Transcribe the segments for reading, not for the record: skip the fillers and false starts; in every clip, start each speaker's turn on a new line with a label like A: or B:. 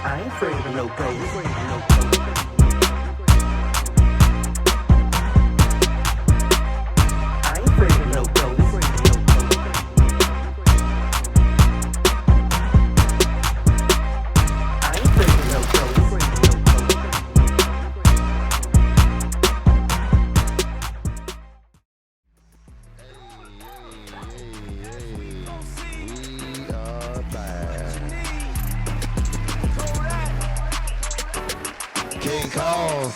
A: I ain't afraid of no ghosts. I ain't afraid of no ghosts. I ain't afraid of no ghosts.
B: We are back. King Kong.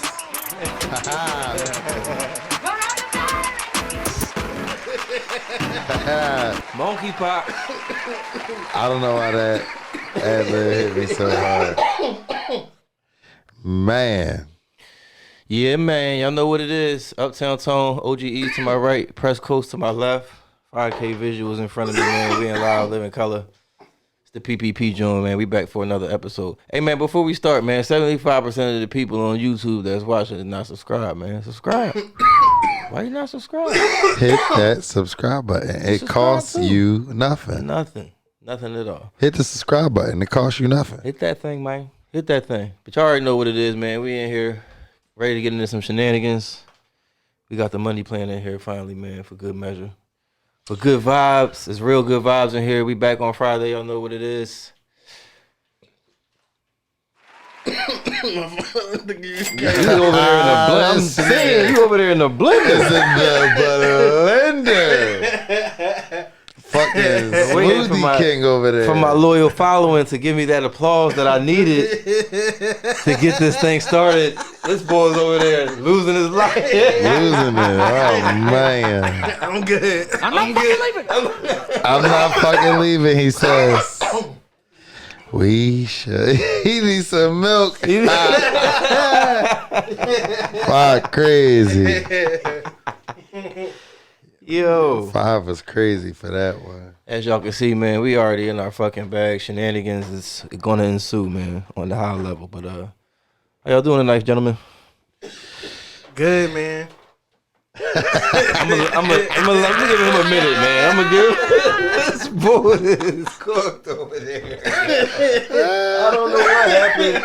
C: Monkey pop.
B: I don't know why that ad-lib hit me so hard. Man.
C: Yeah, man. Y'all know what it is. Uptown Tone, OGE to my right, Press Coast to my left. 5K visuals in front of me, man. We in live, living color. It's the PPP joint, man. We back for another episode. Hey, man, before we start, man, 75% of the people on YouTube that's watching is not subscribed, man. Subscribe. Why you not subscribed?
B: Hit that subscribe button. It
C: Subscribe
B: costs
C: too.
B: you nothing.
C: Nothing. Nothing at all.
B: Hit the subscribe button. It costs you nothing.
C: Hit that thing, man. Hit that thing. But y'all already know what it is, man. We in here ready to get into some shenanigans. We got the money plan in here finally, man, for good measure. For good vibes. It's real good vibes in here. We back on Friday. Y'all know what it is. You over there in the blender. I'm saying, you over there in the blender.
B: Fucking
C: Waiting for
B: smoothie king over there.
C: For my loyal following to give me that applause that I needed to get this thing started. This boy's over there losing his life.
B: Losing it. Oh, man.
C: I'm good. I'm not fucking leaving.
B: I'm not fucking leaving, he says. We should. He needs some milk. Fuck, crazy.
C: Yo.
B: 5 was crazy for that one.
C: As y'all can see, man, we already in our fucking bag. Shenanigans is gonna ensue, man, on the high level. But how y'all doing tonight, gentlemen?
D: Good, man.
C: I'm gonna give him a minute, man. I'm gonna give this boy is cooked over there. I don't know what happened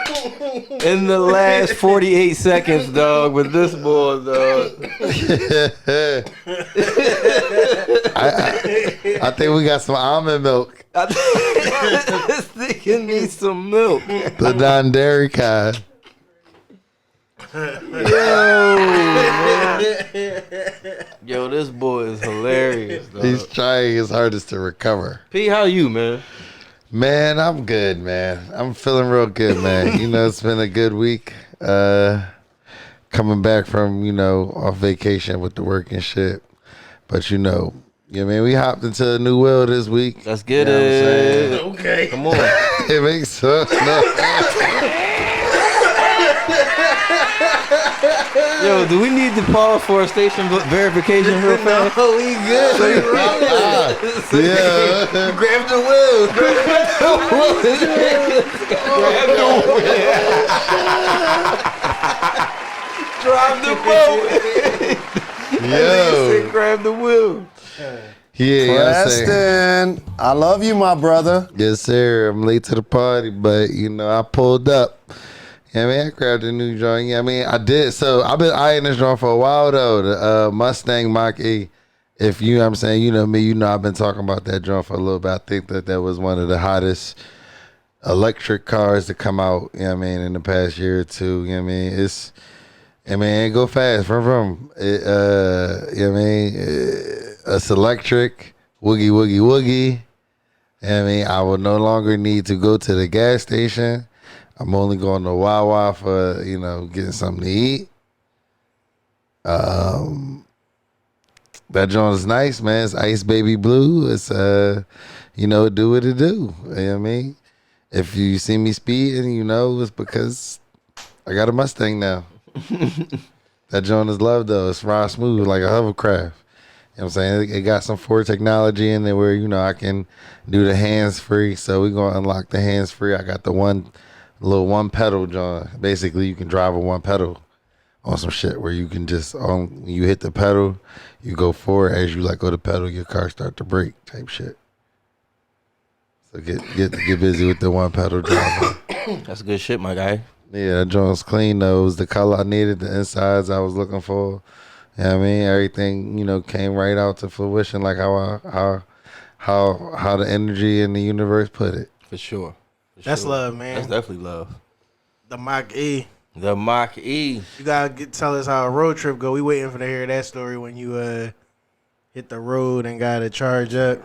C: in the last 48 seconds, dog, with this boy, dog.
B: I think we got some almond milk.
C: This nigga needs some milk.
B: The non-dairy kind.
C: Yo, this boy is hilarious, dog.
B: He's trying his hardest to recover.
C: P, how you, man?
B: Man, I'm good, man. I'm feeling real good, man. You know, it's been a good week. Coming back from, off vacation with the work and shit. But man, we hopped into a new wheel this week.
C: Let's get
B: You know what I'm
C: it.
B: saying?
D: Okay.
C: Come on.
B: It makes sense.
C: Yo, do we need to pause for a station verification real fast?
D: No, we good. We rolling.
B: Yeah.
D: Grab the wheel.
C: Drive the boat.
B: Yo.
C: Grab the wheel.
B: Yeah, you know what I'm saying?
D: Preston, I love you, my brother.
B: Yes, sir. I'm late to the party, but I pulled up. Yeah, man, I grabbed a new joint. Yeah, I mean, I did. So I've been eyeing this joint for a while though. The Mustang Mach-E. If you know what I'm saying, you know me, I've been talking about that joint for a little bit. I think that was one of the hottest electric cars to come out, you know what I mean, in the past year or two. You know what I mean? It go fast. From. You know what I mean? It's electric. Woogie, woogie, woogie. You know what I mean? I will no longer need to go to the gas station. I'm only going to Wawa for, getting something to eat. That joint is nice, man. It's ice baby blue. It's, do what it do. You know what I mean? If you see me speeding, it's because I got a Mustang now. That joint is love, though. It's raw smooth like a hovercraft. You know what I'm saying? It got some Ford technology in there where, I can do the hands-free. So we're going to unlock the hands-free. I got the little one pedal joint. Basically, you can drive a one pedal on some shit where you can just, you hit the pedal, you go forward. As you let go the pedal, your car start to brake type shit. So get busy with the one pedal driver.
C: That's good shit, my guy.
B: Yeah, that joint's clean though. It was the color I needed, the insides I was looking for. You know what I mean? Everything, came right out to fruition like how the energy in the universe put it.
C: For sure.
D: That's love, man.
C: That's definitely love.
D: The Mach E.
C: The Mach E.
D: You gotta tell us how a road trip go. We waiting for to hear that story when you hit the road and got to charge up.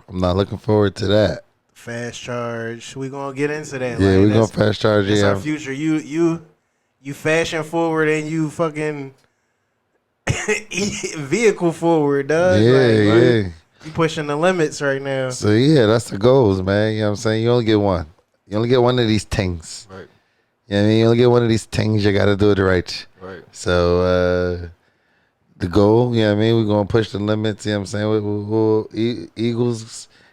B: I'm not looking forward to that.
D: Fast charge. We gonna get into that.
B: Yeah,
D: like,
B: we gonna fast charge.
D: That's
B: Yeah,
D: our future. You fashion forward and you fucking vehicle forward, dog.
B: yeah, yeah.
D: You pushing the limits right now.
B: So yeah, that's the goals, man. You know what I'm saying? You only get one. You only get one of these things.
C: Right.
B: You know what I mean? You only get one of these things. You gotta do it right.
C: Right.
B: So the goal, you know what I mean? We're gonna push the limits. You know what I'm saying?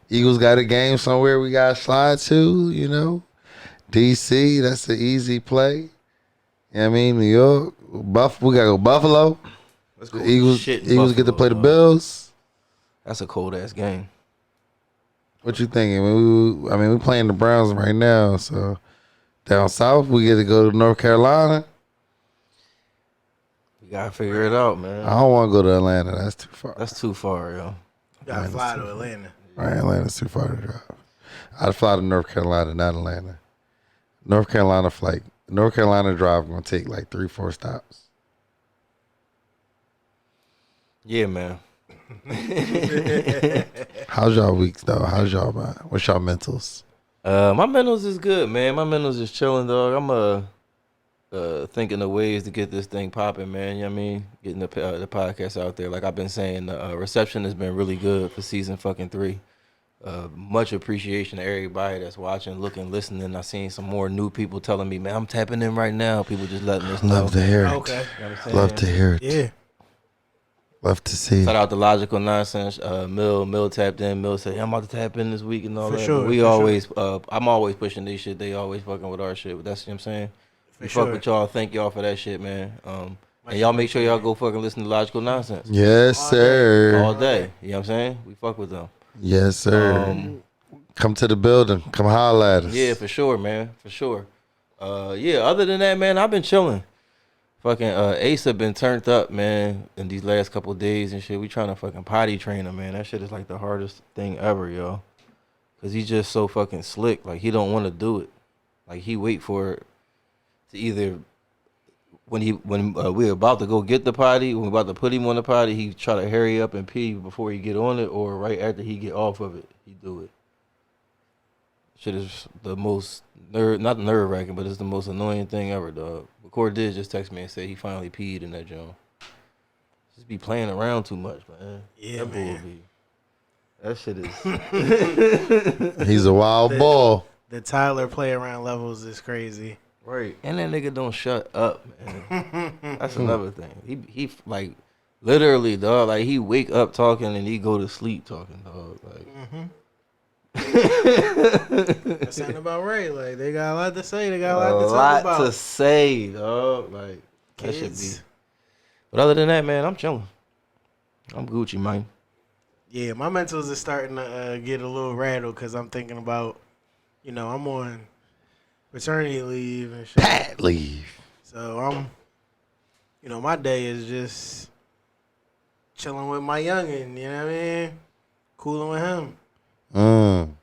B: Eagles got a game somewhere we gotta slide to. DC, that's an easy play. You know what I mean? New York, we gotta go Buffalo.
C: Let's go.
B: The Eagles get to play the Bills.
C: That's a cold ass game.
B: What you thinking? We playing the Browns right now, so down south we get to go to North Carolina.
C: We gotta figure it out, man.
B: I don't want to go to Atlanta. That's too far.
C: That's too far, yo.
D: You gotta fly to Atlanta.
B: Right, Atlanta's too far to drive. I'd fly to North Carolina, not Atlanta. North Carolina drive gonna take like 3-4 stops.
C: Yeah, man.
B: How's y'all weeks though? How's y'all mind? What's y'all mentals?
C: My mentals is good, man. My mentals is chilling, dog. I'm thinking of ways to get this thing popping, man. You know what I mean? Getting the podcast out there. Like I've been saying, the reception has been really good for season fucking 3. Much appreciation to everybody that's watching, looking, listening. I seen some more new people telling me, man, I'm tapping in right now. People just letting us know.
B: Love to hear it.
D: Okay.
C: You know what I'm saying?
B: Love to hear it.
D: Yeah.
B: Love to see
C: Shout
B: it.
C: out to Logical Nonsense. Mill tapped in. Mill said, I'm about to tap in this week and all
D: For
C: that.
D: sure,
C: But we
D: for
C: always, I'm always pushing this shit. They always fucking with our shit. But that's what I'm saying. We
D: sure.
C: fuck with y'all. Thank y'all for that shit, man. And y'all make sure y'all go fucking listen to Logical Nonsense.
B: Yes, sir.
C: All day. You know what I'm saying? We fuck with them.
B: Yes, sir. Come to the building. Come holler at us.
C: Yeah, for sure, man. For sure. Yeah, other than that, man, I've been chilling. Fucking Ace have been turned up, man, in these last couple of days and shit. We trying to fucking potty train him, man. That shit is like the hardest thing ever, yo. Cause he's just so fucking slick. Like he don't want to do it. Like he wait for it to either when we're about to go get the potty, when we're about to put him on the potty, he try to hurry up and pee before he get on it, or right after he get off of it, he do it. Shit is the most not nerve-wracking, but it's the most annoying thing ever, dog. But Cord did just text me and say he finally peed in that joint. Just be playing around too much, man.
D: Yeah,
C: that
D: man.
C: bull be. That shit is.
B: He's a wild ball.
D: The Tyler play around levels is crazy.
C: Right. And that nigga don't shut up, man. That's another thing. He like literally, dog, like he wake up talking and he go to sleep talking, dog. Like
D: That sound about right. Like they got a lot to say. They got a lot to talk about.
C: to say, dog. Like that should
D: Kids.
C: be. But other than that, man, I'm chilling. I'm Gucci, man.
D: Yeah, my mentals is starting to get a little rattled because I'm thinking about, I'm on maternity leave and shit.
B: Pat leave.
D: So I'm, my day is just chilling with my youngin', you know what I mean? Cooling with him.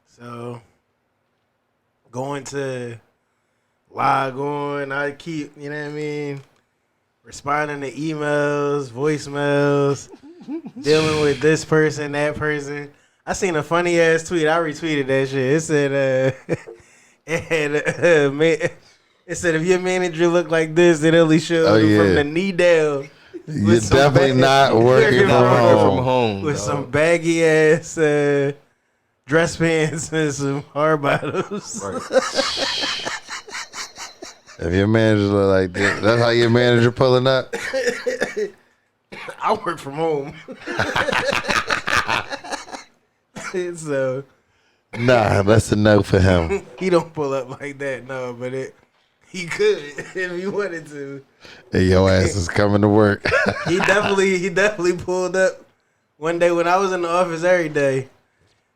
D: So going to log on, I keep, you know what I mean, responding to emails, voicemails, dealing with this person, that person. I seen a funny ass tweet. I retweeted that shit. It said, it said if your manager look like this, it only shows you from the knee down.
B: You're definitely not working from home.
D: With some baggy ass dress pants and some hard bottoms.
C: Right.
B: If your manager look like this, that's how your manager pulling up.
D: I work from home. So
B: Nah, that's a no for him.
D: he don't pull up like that, no, but he could if he wanted to.
B: Hey, your ass is coming to work.
D: He definitely pulled up one day when I was in the office every day.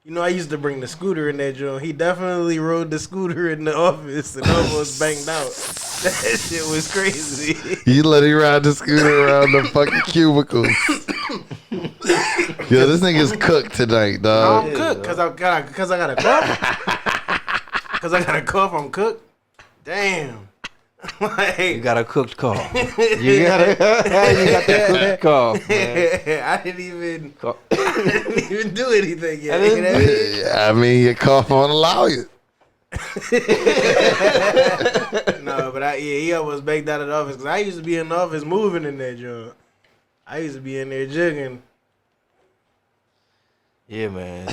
D: You know, I used to bring the scooter in that joint. He definitely rode the scooter in the office and almost banged out. That shit was crazy.
B: You let him ride the scooter around the fucking cubicles. Yo, this nigga's cooked tonight, dog.
D: I'm cooked because I got a cough. Because I got a cough, I'm cooked. Damn. Like,
C: You got a cooked call. You got that cooked call. Man.
D: I didn't even do anything yet. You know what I mean?
B: I mean, your cough won't allow you.
D: No, but he almost baked out of the office because I used to be in the office moving in that joint. I used to be in there jigging.
C: Yeah, man.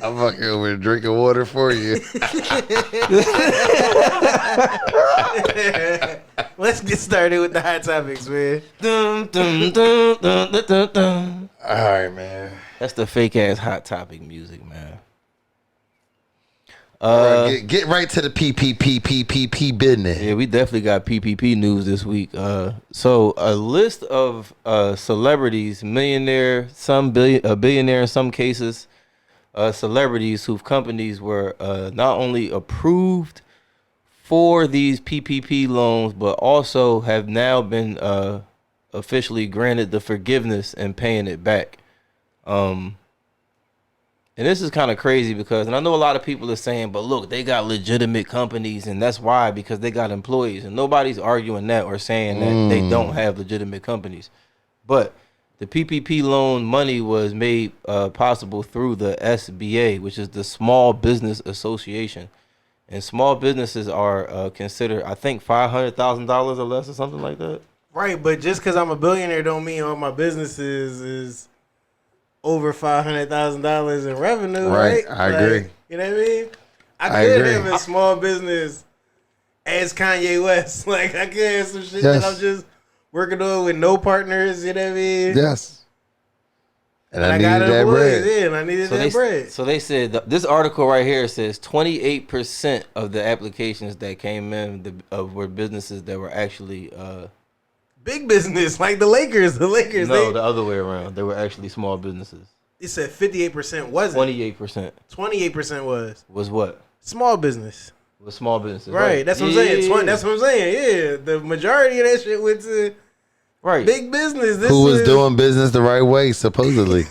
B: I'm fucking over drinking water for you.
D: Let's get started with the hot topics, man.
C: Dun, dun, dun, dun, dun, dun, dun.
B: All right, man.
C: That's the fake ass hot topic music, man.
B: Get right to the PPP business.
C: Yeah, we definitely got PPP news this week. So a list of celebrities, millionaire, a billionaire in some cases, celebrities whose companies were not only approved for these PPP loans, but also have now been officially granted the forgiveness and paying it back. And this is kind of crazy because, and I know a lot of people are saying, but look, they got legitimate companies, and that's why, because they got employees, and nobody's arguing that or saying that they don't have legitimate companies. But the PPP loan money was made possible through the SBA, which is the Small Business Association. And small businesses are considered, I think, $500,000 or less or something like that.
D: Right, but just because I'm a billionaire don't mean all my businesses is over $500,000 in revenue, right?
B: I agree.
D: You know what I mean? I could have a small business as Kanye West. Like, I could have some shit that I'm just working on with no partners, you know what I mean?
B: Yes. And I
D: got
B: needed that bread.
D: Yeah, and I needed that bread.
C: So they said, this article right here says 28% of the applications that came in were businesses that were actually...
D: big business, like the Lakers.
C: No, the other way around. They were actually small businesses.
D: It said 58% wasn't.
C: 28%.
D: 28%
C: Was what?
D: small business.
C: Was small businesses.
D: Right. That's what I'm saying. That's what I'm saying. Yeah. The majority of that shit went to big business.
B: Who was doing business the right way, supposedly.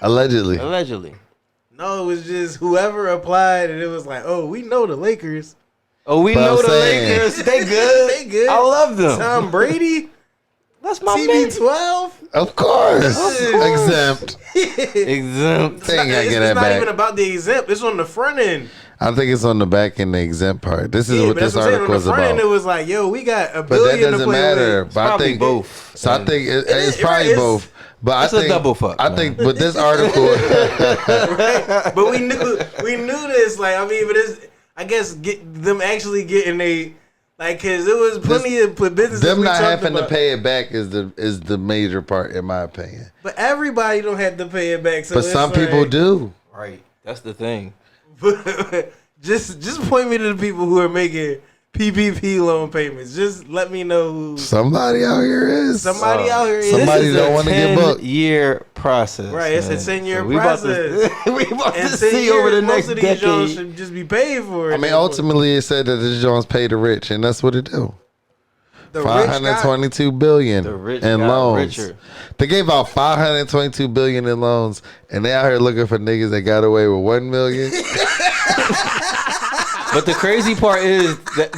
B: Allegedly.
D: No, it was just whoever applied, and it was like, oh, we know the Lakers.
C: Oh, we know the Lakers. They good.
D: They good.
C: I love them.
D: Tom Brady.
C: That's my
D: TB12.
B: Of course. Exempt.
C: Exempt.
D: It's not even about the exempt. It's on the front end.
B: I think it's on the back end, the exempt part. This is what this article is about.
D: On the front end, it was like, yo, we got $1 billion.
B: But that doesn't matter. But I think
C: both.
B: So I think it's probably both. But
C: it's a double fuck.
B: I think with this article,
D: right? But we knew this. Like, I mean, but it's, I guess them actually getting because it was plenty of businesses.
B: Them not having to pay it back is the major part, in my opinion.
D: But everybody don't have to pay it back. So
B: but some people do.
C: Right. That's the thing.
D: But just point me to the people who are making PPP loan payments. Just let me know who.
B: Somebody out here is.
D: Somebody out here is.
B: Somebody don't want to get booked.
C: 10-year process.
D: Right, it's a 10-year process.
C: We about to see over the next decade. Most of these
D: Jones should just be paid for it.
B: I mean, ultimately, it said that the Jones pay the rich, and that's what it do. $522 billion in loans. Richer. They gave out $522 billion in loans, and they out here looking for niggas that got away with $1 million.
C: But the crazy part is that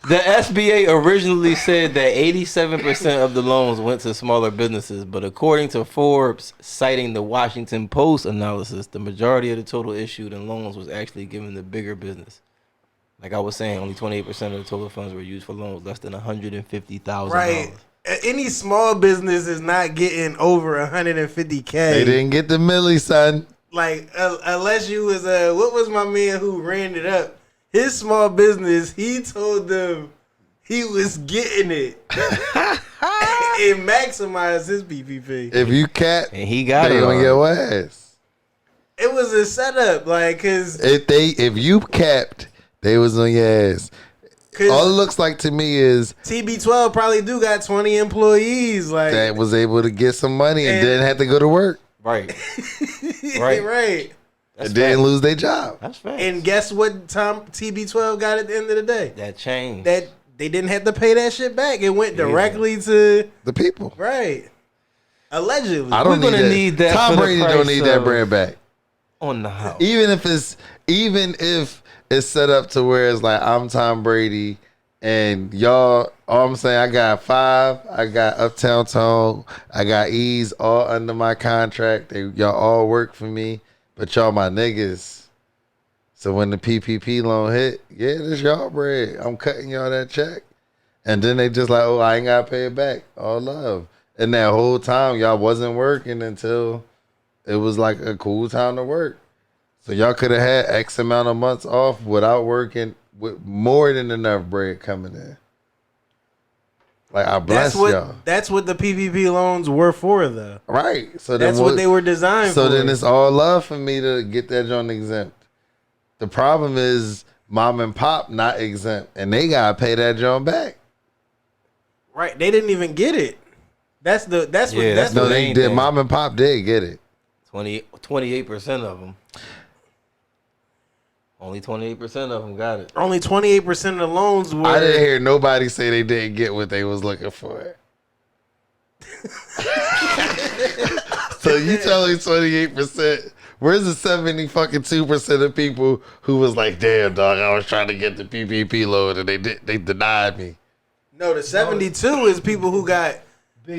C: the SBA originally said that 87% of the loans went to smaller businesses, but according to Forbes, citing the Washington Post analysis, the majority of the total issued in loans was actually given to bigger business. Like I was saying, only 28% of the total funds were used for loans, less than $150,000. Right.
D: Any small business is not getting over $150K.
B: They didn't get the milli, son.
D: Like, unless you was what was my man who ran it up? His small business, he told them he was getting it and maximized his PPP.
B: If you cap,
C: and he got
B: they
C: it
B: on your ass.
D: It was a setup, like, cause
B: if you capped, they was on your ass. All it looks like to me is
D: TB12 probably do got 20 employees. Like
B: that was able to get some money and didn't have to go to work.
C: Right. Right.
D: right.
C: That's
B: And didn't
C: fact.
B: lose their job.
C: That's fact.
D: And guess what TB12 got at the end of the day?
C: That changed.
D: That they didn't have to pay that shit back. It went directly to
B: The people.
D: right. Allegedly.
B: I don't
C: We're gonna
B: need
C: need that
B: Tom
C: for the
B: Brady don't
C: price
B: need that
C: of-
B: brand back.
C: on the house.
B: Even if it's set up to where it's like I'm Tom Brady and y'all, all I'm saying, I got 5, I got Uptown Tone, I got Eaze all under my contract. Y'all all work for me, but y'all my niggas. So when the PPP loan hit, yeah, this y'all bread. I'm cutting y'all that check. And then they just like, oh, I ain't gotta pay it back. All love. And that whole time y'all wasn't working until it was like a cool time to work. So y'all could have had X amount of months off without working, with more than enough bread coming in. Like I bless y'all.
D: That's what the PPP loans were for, though.
B: Right. So then
D: That's what they were designed for.
B: So then it's all love for me to get that joint exempt. The problem is mom and pop not exempt, and they gotta pay that joint back.
D: right. They didn't even get it. That's
C: Yeah,
D: what
C: that's
B: No,
C: the
B: they
C: main
B: did.
C: thing.
B: Mom and pop did get it.
C: 28% of them. Only 28% of them got it.
D: only 28% of the loans were.
B: I didn't hear nobody say they didn't get what they was looking for. So you tell me 28%. Where's the 2% of people who was like, damn dog, I was trying to get the PPP loan and they denied me.
D: No, the 72 is people who got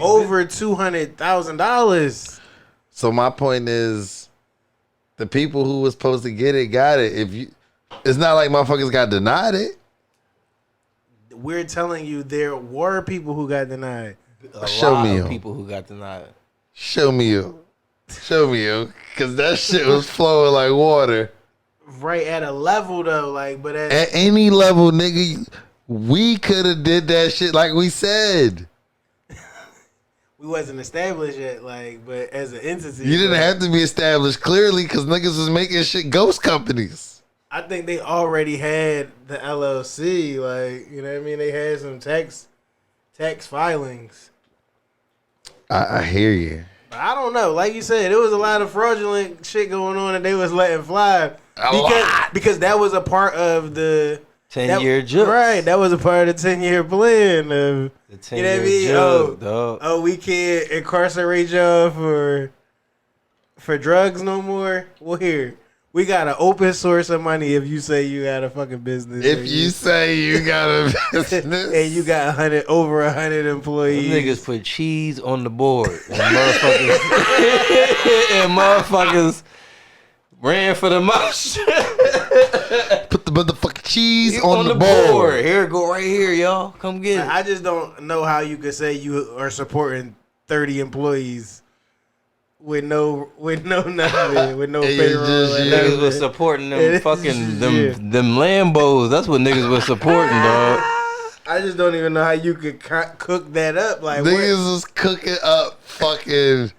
D: over $200,000.
B: So my point is, the people who was supposed to get it got it. It's not like motherfuckers got denied it.
D: We're telling you there were people who got denied.
B: Show
C: lot
B: me
C: of
B: you.
C: people who got denied.
B: Show me you. Show me you. Because that shit was flowing like water.
D: Right at a level though, like, but
B: At any level, nigga, we could have did that shit like we said.
D: we wasn't established yet, like, but as an entity,
B: You didn't
D: like,
B: have to be established clearly because niggas was making shit ghost companies.
D: I think they already had the LLC, like, you know what I mean? They had some tax filings.
B: I hear you.
D: But I don't know. Like you said, there was a lot of fraudulent shit going on that they was letting fly because that was a part of the
C: 10-year jokes.
D: Right, that was a part of the 10-year plan of
C: The 10-year
D: you know what I mean?
C: joke, dog.
D: Oh, we can't incarcerate y'all for drugs no more. Well, here we got an open source of money. If you say you got a fucking business,
B: If you say you got a business
D: and you got over 100
C: Them
D: employees,
C: niggas put cheese on the board. And motherfuckers ran for the mouse.
B: put the motherfucking cheese on the board.
C: Here it go right here, y'all. Come get it.
D: I just don't know how you could say you are supporting 30 employees with no nothing, with no
B: It's
D: payroll.
B: just
D: and
B: you.
C: Niggas
D: nothing.
C: was supporting them
D: It's
C: fucking
D: just
C: them Lambos. That's what niggas was supporting, dog.
D: I just don't even know how you could cook that up. Like
B: Niggas was cooking up fucking.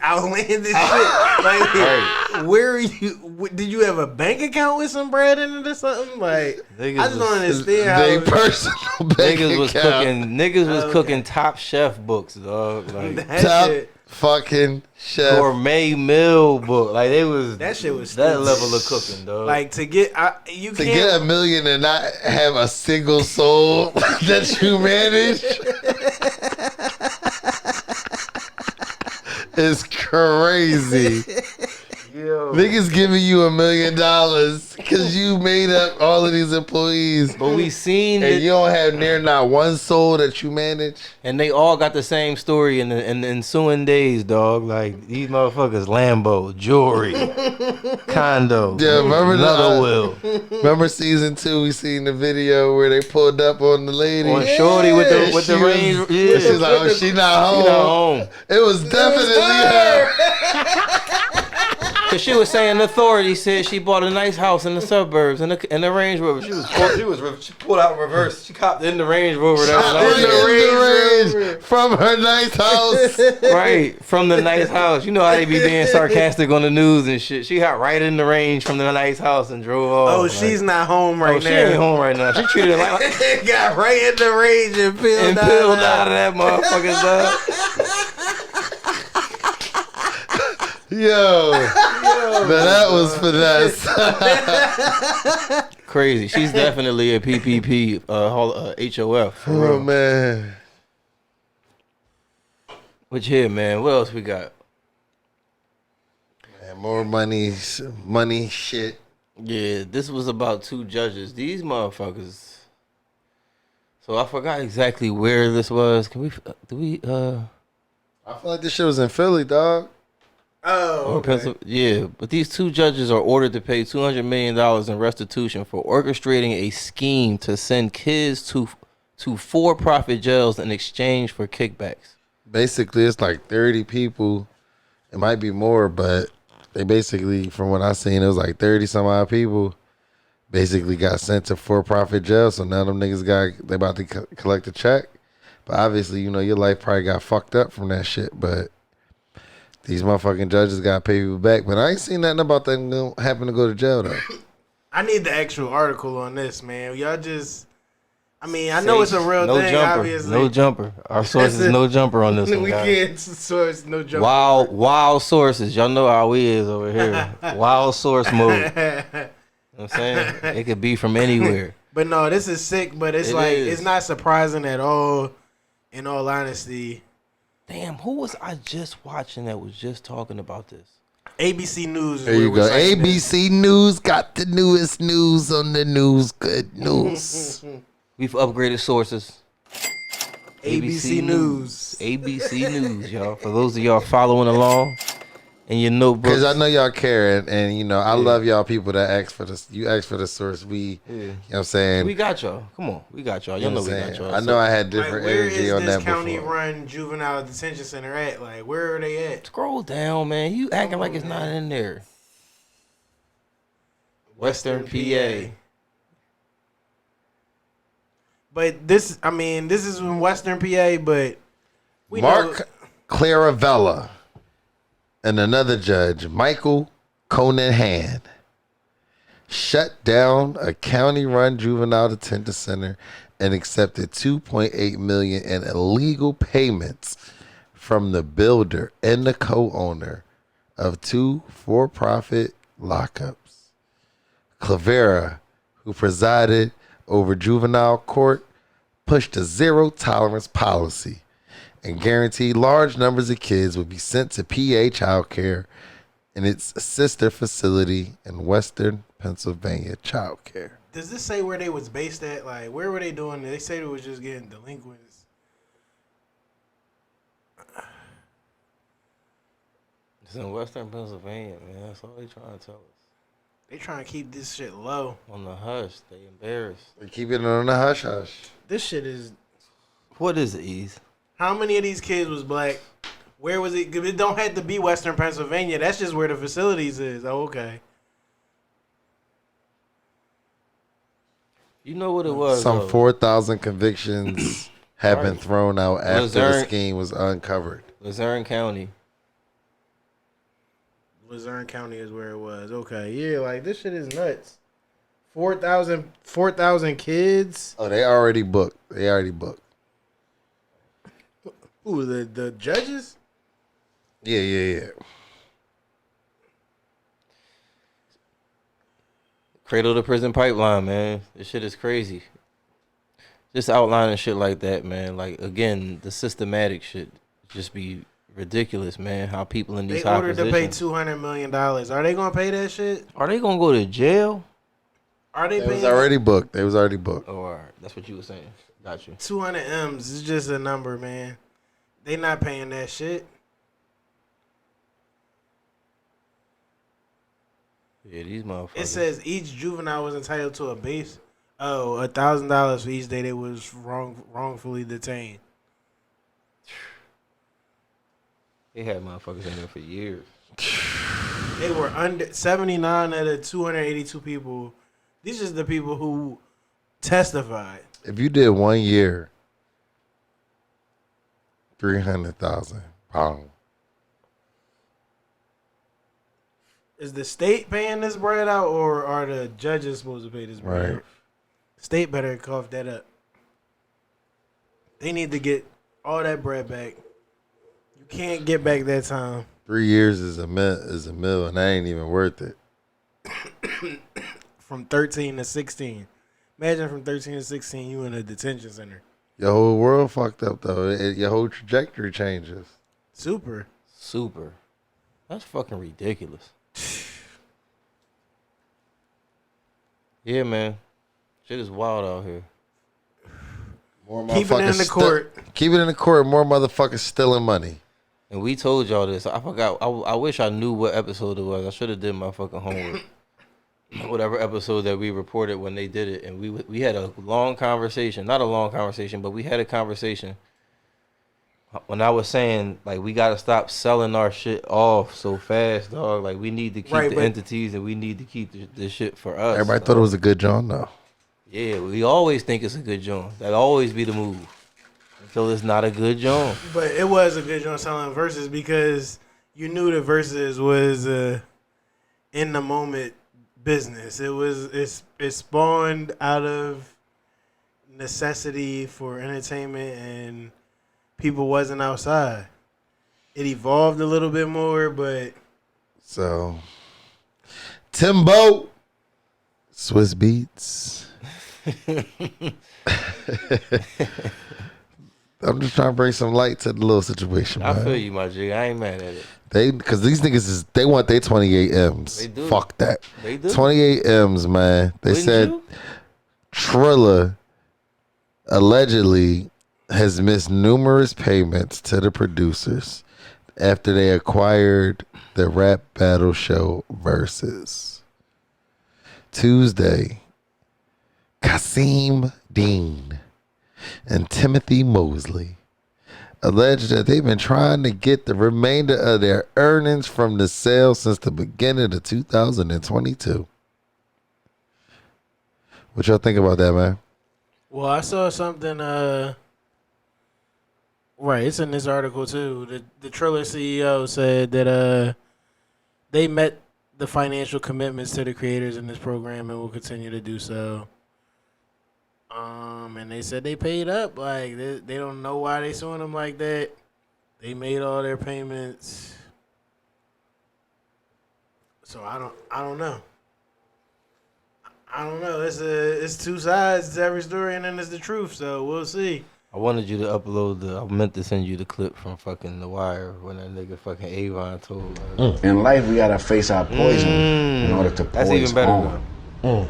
D: outlandish shit. Like, where are you? Did you have a bank account with some bread in it or something? Like,
C: Niggas
D: I just don't
C: was-
D: understand how.
B: They personal bank
C: Niggas was
B: account.
C: cooking. Niggas was
D: Okay.
C: cooking Top Chef books, dog. Like
D: that
B: Top
D: shit.
B: fucking chef.
C: gourmet meal book. Like they was
D: That shit was
C: that
D: stupid.
C: level of cooking, dog.
D: Like to get, you
B: To
D: can't.
B: get $1 million and not have a single soul that you manage is crazy.
C: Yo.
B: Niggas giving you $1 million because you made up all of these employees
C: But we seen
B: and
C: it,
B: you don't have near not one soul that you manage.
C: and they all got the same story in the ensuing days, dog. Like these motherfuckers, Lambo, jewelry, condo,
B: Yeah, remember
C: another
B: the-
C: will.
B: Remember season 2? We seen the video where they pulled up on the lady.
C: On Shorty with the
B: And
C: with the
B: she was-
C: range.
B: and
C: Yeah,
B: She's like, oh, she not home.
C: She not home.
B: It was definitely her.
C: Cause she was saying the authorities said she bought a nice house in the suburbs in the Range Rover. She pulled out reverse. She copped in the Range Rover. That was
B: In the range from her nice house.
C: right from the nice house. You know how they be being sarcastic on the news and shit. She got right in the range from the nice house and drove off.
D: Oh, she's not home right now.
C: She ain't home right now. She treated it like
D: got right in the range and peeled
C: out of that motherfucker, dog.
B: Yo, man, that was finesse.
C: Crazy. She's definitely a PPP HOF. For
B: Oh
C: real.
B: man.
C: Which here, man? What else we got?
B: Man, more money shit.
C: Yeah, this was about 2 judges. These motherfuckers. So I forgot exactly where this was. Can we?
B: I feel like this shit was in Philly, dog.
D: Oh, okay.
C: Yeah, but these 2 judges are ordered to pay $200 million in restitution for orchestrating a scheme to send kids to for-profit jails in exchange for kickbacks.
B: Basically, it's like 30 people. It might be more, but they basically, from what I seen, it was like 30 some odd people basically got sent to for-profit jail. So now them niggas they about to collect a check. But obviously, you know, your life probably got fucked up from that shit. But these motherfucking judges got to pay people back. But I ain't seen nothing about them happen to go to jail, though.
D: I need the actual article on this, man. Y'all just... I mean, I know it's a real thing, obviously.
C: No jumper. Our source is no jumper on this one,
D: we
C: guys.
D: can't source no jumper.
C: Wild sources. Y'all know how we is over here. Wild source mode. You know what I'm saying? It could be from anywhere.
D: But no, this is sick, but it's it's not surprising at all, in all honesty.
C: Damn, who was I just watching that was just talking about this?
D: ABC News.
B: There you go. ABC News got the newest news on the news. Good news.
C: We've upgraded sources.
D: ABC News.
C: ABC News, y'all. For those of y'all following along in your notebooks.
B: Because I know y'all care, and you know, I love y'all people that ask for this. You ask for the source. You know what I'm saying?
C: We got y'all. Come on. We got y'all. Y'all know we got y'all.
B: I know I had different energy on that before.
D: Where is this county-run juvenile detention center at? Like, where are they at?
C: Scroll down, man. You acting like it's not in there. Western PA.
D: But this is in Western PA, but
B: Mark Claravella and another judge, Michael Conahan, shut down a county-run juvenile detention center and accepted $2.8 million in illegal payments from the builder and the co-owner of 2 for-profit lockups. Clavera, who presided over juvenile court, pushed a zero-tolerance policy and guaranteed large numbers of kids would be sent to PA child care in its sister facility in Western Pennsylvania child care.
D: Does this say where they was based at? Like, where were they doing? They say they was just getting delinquents.
C: It's in Western Pennsylvania, man. That's all they trying to tell us.
D: They trying to keep this shit low.
C: On the hush. They embarrassed.
B: They keep it on the hush hush.
D: This shit is...
C: What is it, Eaze?
D: How many of these kids was black? Where was it? 'Cause it don't have to be Western Pennsylvania. That's just where the facilities is. Oh, okay.
C: You know what it was?
B: Some 4,000 convictions have been thrown out after the scheme was uncovered.
C: Luzerne County.
D: Luzerne County is where it was. Okay, yeah, like this shit is nuts. 4,000 kids.
B: Oh, they already booked.
D: Who, the judges?
B: Yeah.
C: Cradle to prison pipeline, man. This shit is crazy. Just outlining shit like that, man. Like, again, the systematic shit just be ridiculous, man. How people in these high positions.
D: They ordered to pay $200 million. Are they going to pay that shit?
C: Are they going to go to jail?
D: Are they paying?
B: It was already booked. They was already booked.
C: Oh, all right. That's what you were saying. Got you.
D: 200 M's is just a number, man. They not paying that shit.
C: Yeah, these motherfuckers.
D: It says each juvenile was entitled to a base. Oh, $1,000 for each day they was wrongfully detained.
C: They had motherfuckers in there for years.
D: They were under 79 out of 282 people. These are the people who testified.
B: If you did 1 year, 300,000 pounds.
D: Is the state paying this bread out, or are the judges supposed to pay this bread?
B: Right.
D: State better cough that up. They need to get all that bread back. You can't get back that time.
B: 3 years is a mill, and that ain't even worth it.
D: From 13 to 16. Imagine from 13 to 16, you in a detention center.
B: Your whole world fucked up though. Your whole trajectory changes.
D: Super.
C: That's fucking ridiculous. Yeah, man. Shit is wild out here.
B: More
D: Keep it in the court.
B: Keep it in the court. More motherfuckers stealing money.
C: And we told y'all this. I forgot. I wish I knew what episode it was. I should have did my fucking homework. Whatever episode that we reported when they did it, and we had a long conversation. Not a long conversation, but we had a conversation. When I was saying, like, we got to stop selling our shit off so fast, dog. Like, we need to keep the entities, and we need to keep the shit for us.
B: Everybody thought it was a good John, though.
C: Yeah, we always think it's a good joint. That'll always be the move. Until it's not a good joint.
D: But it was a good joint selling verses because you knew the verses was in the moment business. It spawned out of necessity for entertainment, and people wasn't outside. It evolved a little bit more, but
B: so Timbo, Swizz Beats. I'm just trying to bring some light to the little situation, man.
C: I feel you, my G. I ain't mad at it.
B: Because these niggas they want their 28 M's.
C: They do.
B: Fuck that.
C: They do.
B: 28 M's, man. They
C: Wouldn't
B: said
C: you?
B: Triller allegedly has missed numerous payments to the producers after they acquired the rap battle show Versus. Tuesday, Kasim Dean and Timothy Mosley alleged that they've been trying to get the remainder of their earnings from the sale since the beginning of 2022. What y'all think about that, man?
D: well, I saw something. Right, it's in this article too. The Triller CEO said that they met the financial commitments to the creators in this program and will continue to do so. And they said they paid up. Like they don't know why they suing them like that. They made all their payments. So I don't know. I don't know. It's two sides to every story, and then there's the truth. So we'll see.
C: I wanted you to upload I meant to send you the clip from fucking The Wire when that nigga fucking Avon told.
E: In life, we gotta face our poison in order to
C: That's
E: poise
C: even better.
E: on.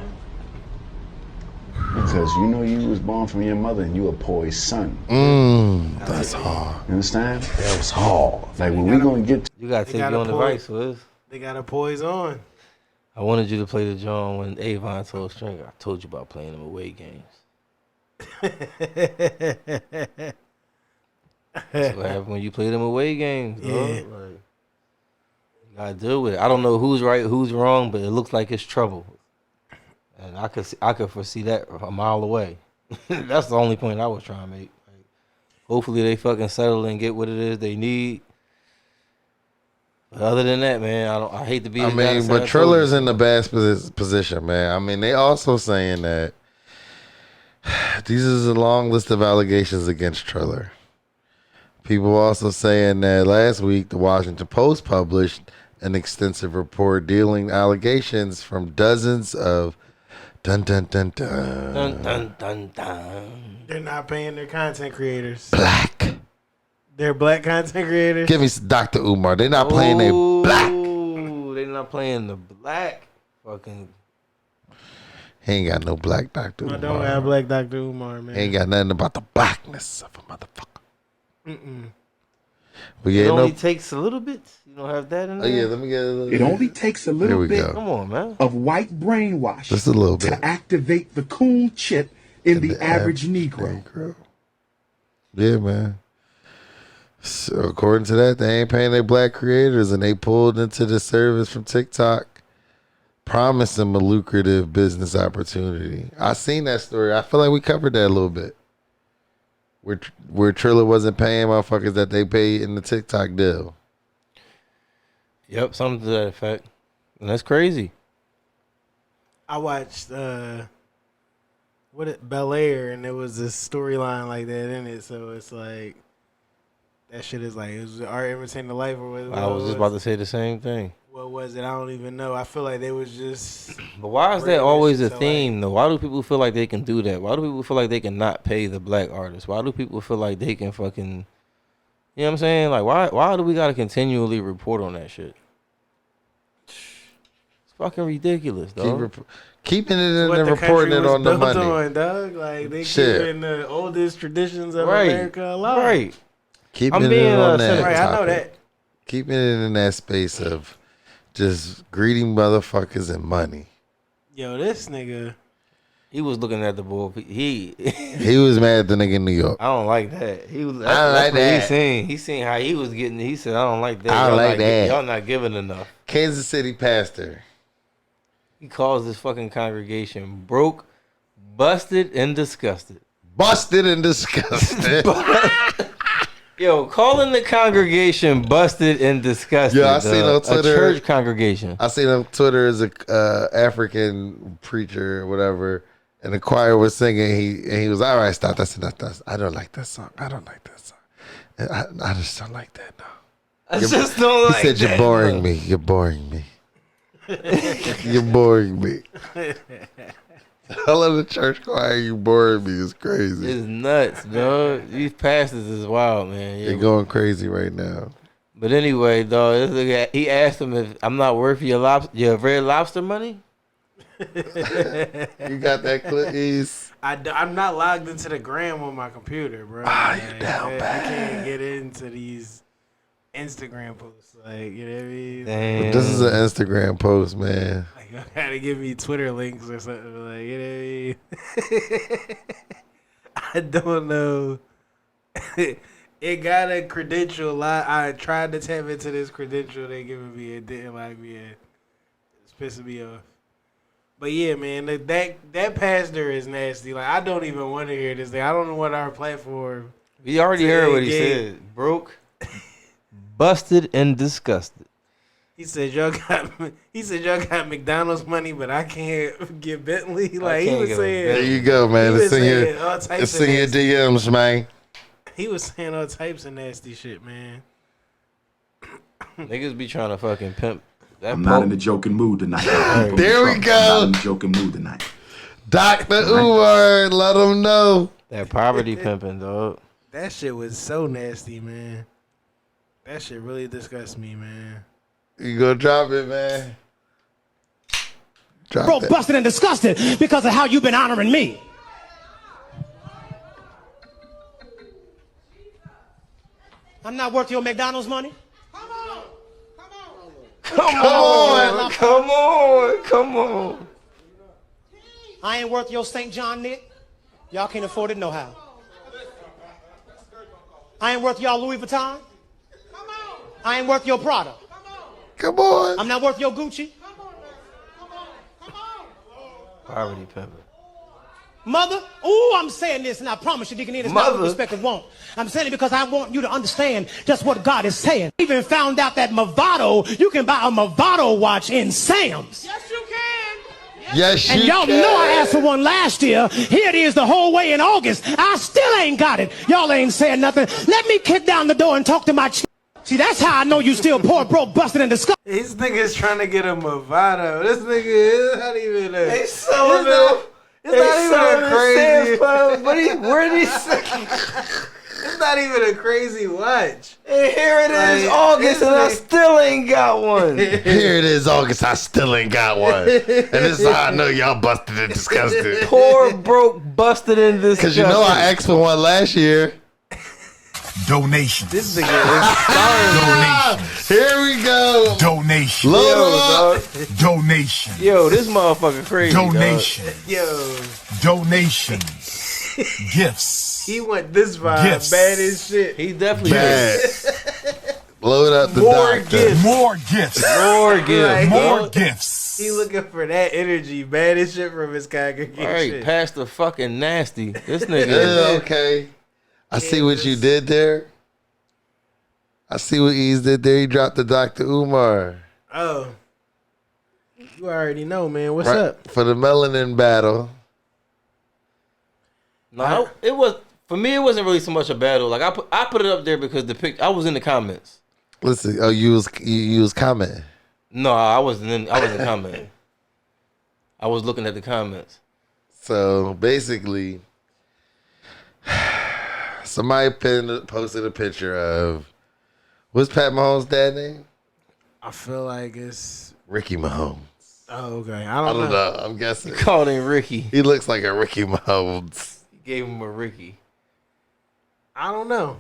E: Because you know you was born from your mother and you a poised son.
B: That's hard.
E: You understand? That was hard. Like when we gonna get to
C: You gotta take
D: gotta
C: your own
D: pull-
C: advice, Swizz.
D: They got a poise on.
C: I wanted you to play the John when Avon told Stringer. I told you about playing them away games. That's what happens when you play them away games, dog.
D: Yeah.
C: Like, you gotta deal with it. I don't know who's right, who's wrong, but it looks like it's trouble. And I could foresee that a mile away. That's the only point I was trying to make. Like, hopefully they fucking settle and get what it is they need. But other than that, man, I hate to be.
B: I mean, but Triller's in the bad position, man. I mean, they also saying that these is a long list of allegations against Triller. People also saying that last week the Washington Post published an extensive report dealing allegations from dozens of dun dun dun dun
C: Dun, dun, dun, dun.
D: They're not paying their content creators.
B: black.
D: They're black content creators.
B: Give me Dr. Umar. They're not playing they black.
C: Ooh, they not playing the black fucking.
B: He ain't got no black Dr.
D: I
B: Umar.
D: don't have black Dr. Umar, man.
B: He ain't got nothing about the blackness of a motherfucker. But
C: It
B: yeah,
C: only
B: no.
C: takes a little bit. You don't have that in
B: Oh
C: there.
B: yeah, let me get a little.
F: It only takes a
B: Here
F: little
B: we
F: bit
B: go.
C: Come on, man.
F: of white brainwash
B: Just a little bit.
F: to activate the coon chip in the average Negro.
B: Yeah, man. So according to that, they ain't paying their black creators, and they pulled into the service from TikTok, promised them a lucrative business opportunity. I seen that story. I feel like we covered that a little bit. Where Triller wasn't paying motherfuckers that they paid in the TikTok deal.
C: Yep, something to that effect. And that's crazy.
D: I watched Bel Air, and there was this storyline like that in it. So it's like that shit is like, it was art imitating the life, or what?
C: I was just about to say the same thing.
D: What was it? I don't even know. I feel like they was just.
C: But why is that always a theme, though? Why do people feel like they can do that? Why do people feel like they can not pay the black artists? Why do people feel like they can fucking, you know what I'm saying? Like, why do we gotta continually report on that shit? It's fucking ridiculous, dog.
B: Keeping it in and reporting it on the money.
D: On, dog. Like, they keeping the oldest traditions of America alive.
C: Right.
B: Keeping it on that.
D: Right, I know that.
B: Keeping it in that space of just greeting motherfuckers and money.
D: Yo, this nigga.
C: He was looking at the bull. He
B: was mad at the nigga in New York.
C: I don't like that. He was.
B: I don't like that.
C: He seen how he was getting. He said, "I don't like that.
B: I don't like that.
C: Y'all not giving enough."
B: Kansas City pastor.
C: He calls this fucking congregation broke, busted, and disgusted.
B: Busted and disgusted.
C: Yo, calling the congregation busted and disgusted.
B: Yeah, I seen on Twitter.
C: A church congregation.
B: I seen on Twitter as a African preacher or whatever, and the choir was singing. He was, all right, stop. That's enough. I don't like that song. I don't like that song. I just don't like that. No.
C: I just don't like that.
B: He said, "You're boring me. You're boring me. You're boring me." I love the church choir. You boring me is crazy.
C: It's nuts, dog. These pastors is wild, man.
B: They're going crazy right now.
C: But anyway, dog, he asked him if I'm not worth your red lobster money.
B: You got that clip, Eaze?
D: I'm not logged into the gram on my computer, bro.
B: You down
D: I
B: bad.
D: can't get into these Instagram posts. Like, you know what I mean?
C: Damn.
B: This is an Instagram post, man.
D: Like, you gotta give me Twitter links or something. Like, you know what I mean? I don't know. It got a credential. I tried to tap into this credential they giving me. It didn't like me. It's pissing me off. But yeah, man, that pastor is nasty. Like, I don't even want to hear this thing. I don't know what our platform.
C: We already heard what he said. Broke, busted, and disgusted.
D: He said y'all got McDonald's money, but I can't get Bentley. Like, he was saying.
B: There you go, man. It's in your DMs, man.
D: He was saying all types of nasty shit, man.
C: Niggas be trying to fucking pimp.
E: I'm not in the joking mood tonight.
B: There we go.
E: I'm not in the joking mood tonight.
B: Dr. Uber, let them know.
C: That poverty pimping, dog.
D: That shit was so nasty, man. That shit really disgusts me, man.
B: You gonna drop it, man? Drop
G: Broke,
B: it.
G: busted, and disgusted because of how you've been honoring me. I'm not worth your McDonald's money.
C: Come on.
G: I ain't worth your St. John Nick. Y'all can't afford it no how. I ain't worth y'all Louis Vuitton. I ain't worth your Prada.
B: Come on.
G: I'm not worth your Gucci.
C: Poverty pimping.
G: Mother, I'm saying this, and I promise you, Deacon, it's not with respect and won't. I'm saying it because I want you to understand just what God is saying. I even found out that Movado, you can buy a Movado watch in Sam's.
D: Yes, you can.
B: Yes, you
G: And y'all
B: can.
G: know I asked for one last year. Here it is the whole way in August. I still ain't got it. Y'all ain't saying nothing. Let me kick down the door and talk to my See, that's how I know you still poor, broke, busted, and disgusted.
D: This nigga's trying to get a Movado. This nigga is not even a...
C: They selling them.
D: It's not even a crazy... It's not even a crazy watch.
C: And here it is,
D: Like,
C: August, and I still ain't got one.
B: Here it is, August. I still ain't got one. And this is how I know y'all busted and disgusted.
C: Poor, broke, busted, and disgusted.
B: Because you know I asked for one last year.
H: Donation.
D: This nigga is
H: Donation.
B: Here we go.
H: Donation.
B: Load up.
H: Donation.
C: Yo, this motherfucker crazy.
H: Donation.
D: Yo.
H: Donations. Gifts.
D: He went this vibe,
H: Gifts.
D: bad as shit.
C: He definitely
B: Bad. Load up the
D: More
B: doctor.
D: gifts.
H: More gifts.
C: More gifts,
D: Like,
C: bro.
H: More gifts.
D: He looking for that energy, bad as shit from his congregation.
C: All right, past the fucking nasty. This nigga.
B: Yeah, okay. I see what you did there. I see what Eaze did there. He dropped the Dr. Umar.
D: Oh, you already know, man. What's
B: Right,
D: up?
B: for the melanin battle.
C: No, it was for me. It wasn't really so much a battle. Like I put it up there because I was in the comments.
B: Listen, oh, you was commenting.
C: No, I wasn't commenting. I was looking at the comments.
B: So basically, somebody posted a picture of what's Pat Mahomes' dad name?
D: I feel like it's.
B: Ricky Mahomes.
D: Oh, okay.
B: I don't know. I'm guessing.
C: Called him Ricky.
B: He looks like a Ricky Mahomes.
C: He gave him a Ricky.
D: I don't know.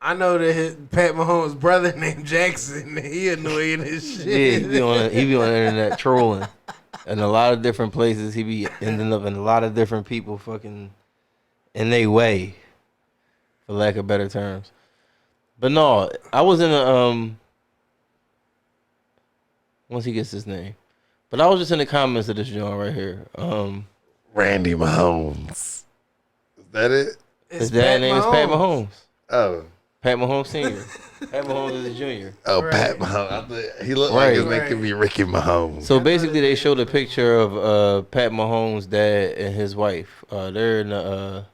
D: I know that his Pat Mahomes' brother named Jackson. He annoying as shit.
C: Yeah, he be on the internet trolling. In a lot of different places, he be ending up in a lot of different people fucking in their way, for lack of better terms. But no, I was in a once he gets his name. But I was just in the comments of this joint right here.
B: Randy Mahomes. Is that it?
C: His dad name is Pat Mahomes.
B: Oh.
C: Pat Mahomes Sr. Pat Mahomes is a junior.
B: Oh,
D: Right.
B: Pat Mahomes. I thought he looked
C: Right.
B: like it's making me Ricky Mahomes.
C: So basically, they showed a picture of Pat Mahomes' dad and his wife. They're in a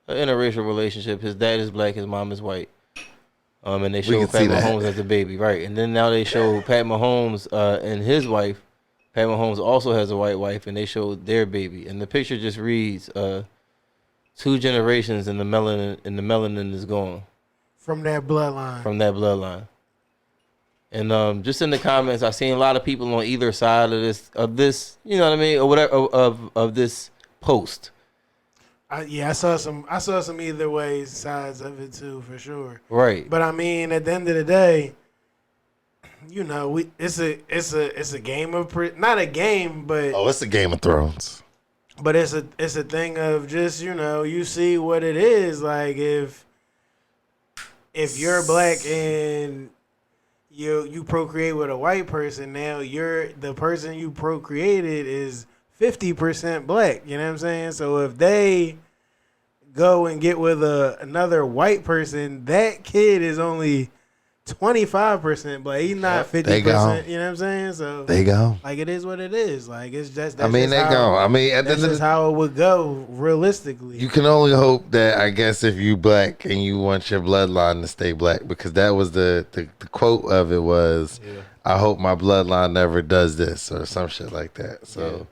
C: interracial relationship. His dad is black, his mom is white. And they show
B: can see
C: Pat
B: that.
C: Mahomes as the baby, right? And then now they show Pat Mahomes and his wife. Pat Mahomes also has a white wife, and they showed their baby. And the picture just reads, 2 generations and the melanin is gone
D: From that bloodline.
C: from that bloodline. And just in the comments, I seen a lot of people on either side of this, you know what I mean, or whatever of this post.
D: I saw some either way sides of it too, for sure.
C: Right.
D: But I mean, at the end of the day, you know, it's a game of not a game, but
B: Oh, it's a Game of Thrones.
D: but it's a thing of just, you know, you see what it is. Like if you're black and you procreate with a white person, now the person you procreated is 50% black. You know what I'm saying? So if they go and get with another white person, that kid is only 25% black. He's not 50%.
B: They gone.
D: You know what I'm saying? So
B: They go.
D: like it is what it is. Like it's just. That's
B: I mean,
D: just
B: they
D: how,
B: go. I mean, at the
D: That's
B: end of
D: just
B: the
D: how it would go realistically.
B: you can only hope that, I guess, if you black and you want your bloodline to stay black, because that was the quote of it was, I hope my bloodline never does this or some shit like that. So,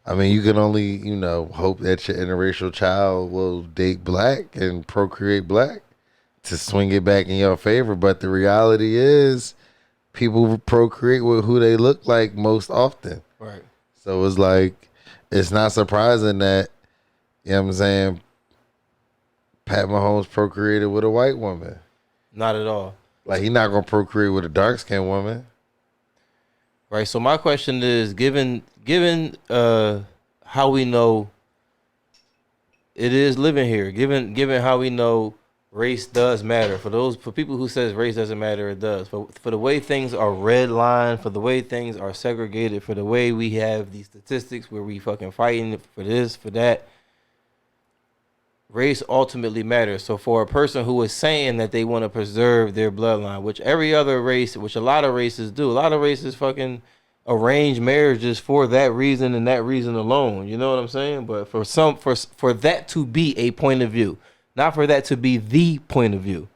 B: I mean, you can only, you know, hope that your interracial child will date black and procreate black to swing it back in your favor. But the reality is people procreate with who they look like most often.
C: Right.
B: So it's like, it's not surprising that, you know what I'm saying, Pat Mahomes procreated with a white woman.
C: Not at all.
B: Like, he's not going to procreate with a dark-skinned woman.
C: Right. So my question is, given how we know it is living here, given how we know race does matter, for people who says race doesn't matter, it does. For the way things are redlined, for the way things are segregated, for the way we have these statistics where we fucking fighting for this, for that, race ultimately matters. So for a person who is saying that they want to preserve their bloodline, which every other race, which a lot of races do, a lot of races fucking arrange marriages for that reason and that reason alone. You know what I'm saying? But for that to be a point of view, not for that to be the point of view,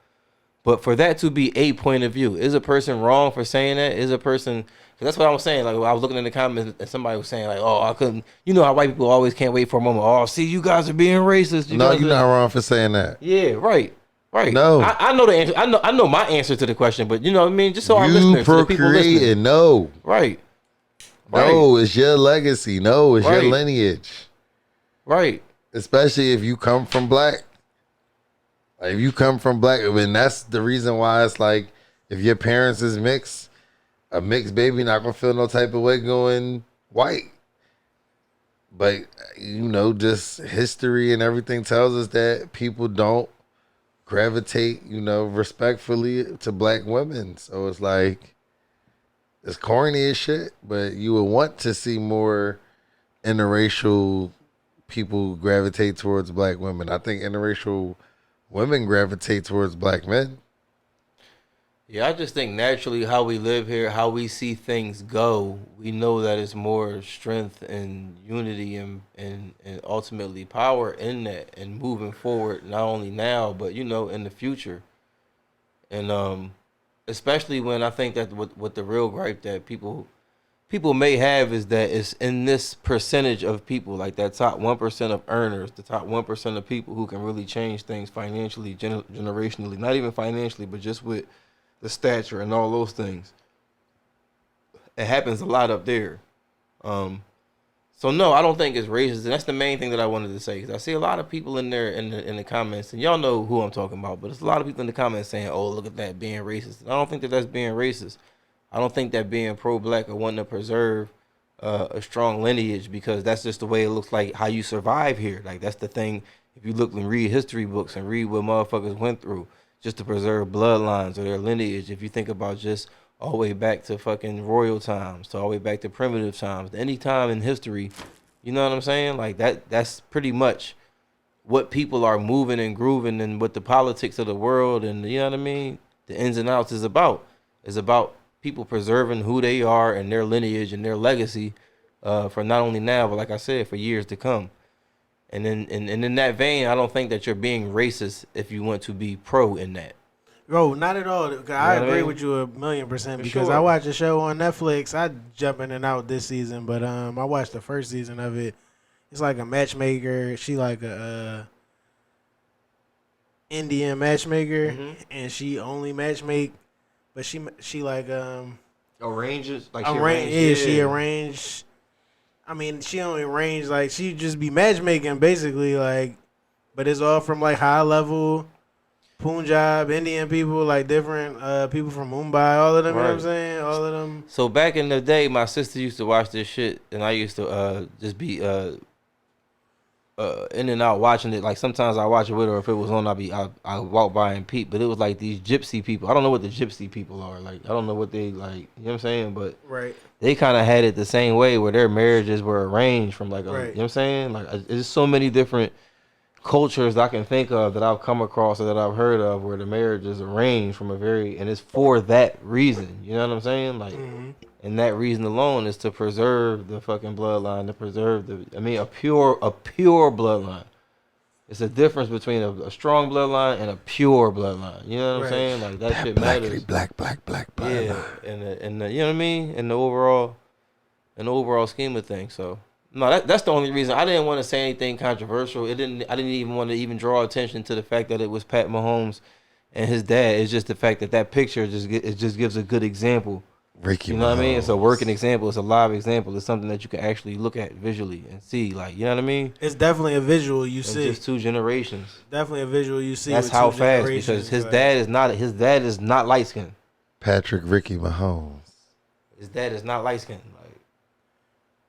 C: but for that to be a point of view. Is a person wrong for saying that? Is a person... Cause that's what I was saying. Like, I was looking in the comments and somebody was saying, like, oh, I couldn't... You know how white people always can't wait for a moment. Oh, see, you guys are being racist.
B: No, you're not wrong for saying that.
C: Yeah, right. Right.
B: No.
C: I know the answer. I know my answer to the question, but you know what I mean? Just so our
B: You
C: listeners, for the people listening.
B: procreating. No.
C: Right.
B: No, it's your legacy. No, it's your
C: Right.
B: lineage.
C: Right.
B: Especially if you come from black. Like, if you come from black, I mean, that's the reason why it's like, if your parents is mixed, a mixed baby not gonna feel no type of way going white. But just history and everything tells us that people don't gravitate, respectfully to black women. So it's like, it's corny as shit, but you would want to see more interracial people gravitate towards black women. I think interracial women gravitate towards black men.
C: Yeah, I just think naturally how we live here, how we see things go, we know that it's more strength and unity and ultimately power in that and moving forward, not only now, but, in the future. And especially when I think that what the real gripe that people may have is that it's in this percentage of people, like that top 1% of earners, the top 1% of people who can really change things financially, generationally, not even financially, but just with the stature and all those things. It happens a lot up there. So no, I don't think it's racist. And that's the main thing that I wanted to say, because I see a lot of people in there in the comments, and y'all know who I'm talking about, but it's a lot of people in the comments saying, oh, look at that being racist. And I don't think that that's being racist. I don't think that being pro-black or wanting to preserve a strong lineage, because that's just the way it looks like how you survive here. Like, that's the thing. If you look and read history books and read what motherfuckers went through just to preserve bloodlines or their lineage, if you think about just all the way back to fucking royal times, to all the way back to primitive times, to any time in history, you know what I'm saying? Like, that's pretty much what people are moving and grooving, and what the politics of the world and, you know what I mean, the ins and outs is about. It's about people preserving who they are and their lineage and their legacy for not only now, but like I said, for years to come. And in that vein, I don't think that you're being racist if you want to be pro in that.
D: Bro, not at all. I agree
C: mean?
D: with you 1,000,000%,
C: For
D: because
C: sure.
D: I watched a show on Netflix. I jump in and out this season, but I watched the first season of it. It's like a matchmaker. She like a Indian matchmaker, and she only matchmake, but she like
C: Arranges, like
D: she arranged. I mean, she don't arrange, like, she just be matchmaking basically, like, but it's all from like high level Punjab, Indian people, like different people from Mumbai, all of them, you know what I'm saying? All of them.
C: So back in the day, my sister used to watch this shit, and I used to just be in and out watching it. Like, sometimes I watch it with her. If it was on, I walk by and peep. But it was like these gypsy people. I don't know what the gypsy people are. Like, I don't know what they like. You know what I'm saying? But
D: Right.
C: they kind of had it the same way, where their marriages were arranged from like, you know
D: Right.
C: what I'm saying? Like, there's so many different cultures that I can think of that I've come across or that I've heard of where the marriage is arranged from and it's for that reason. You know what I'm saying? Like, and that reason alone is to preserve the fucking bloodline, to preserve a pure bloodline. It's a difference between a strong bloodline and a pure bloodline. You know what I'm saying? Like, that shit matters.
B: Black bloodline.
C: Yeah, and you know what I mean? In the overall scheme of things. So no, that's the only reason. I didn't want to say anything controversial. I didn't even want to even draw attention to the fact that it was Pat Mahomes and his dad. It's just the fact that picture just gives a good example.
B: Ricky,
C: you know what I mean? It's a working example. It's a live example. It's something that you can actually look at visually and see. Like, you know what I mean?
D: It's definitely a visual you see.
C: Just 2 generations.
D: Definitely a visual you see.
C: That's
D: with
C: how
D: 2
C: fast,
D: generations,
C: because his
D: like,
C: dad is not light skinned.
B: Patrick Ricky Mahomes.
C: His dad is not light skinned. Like,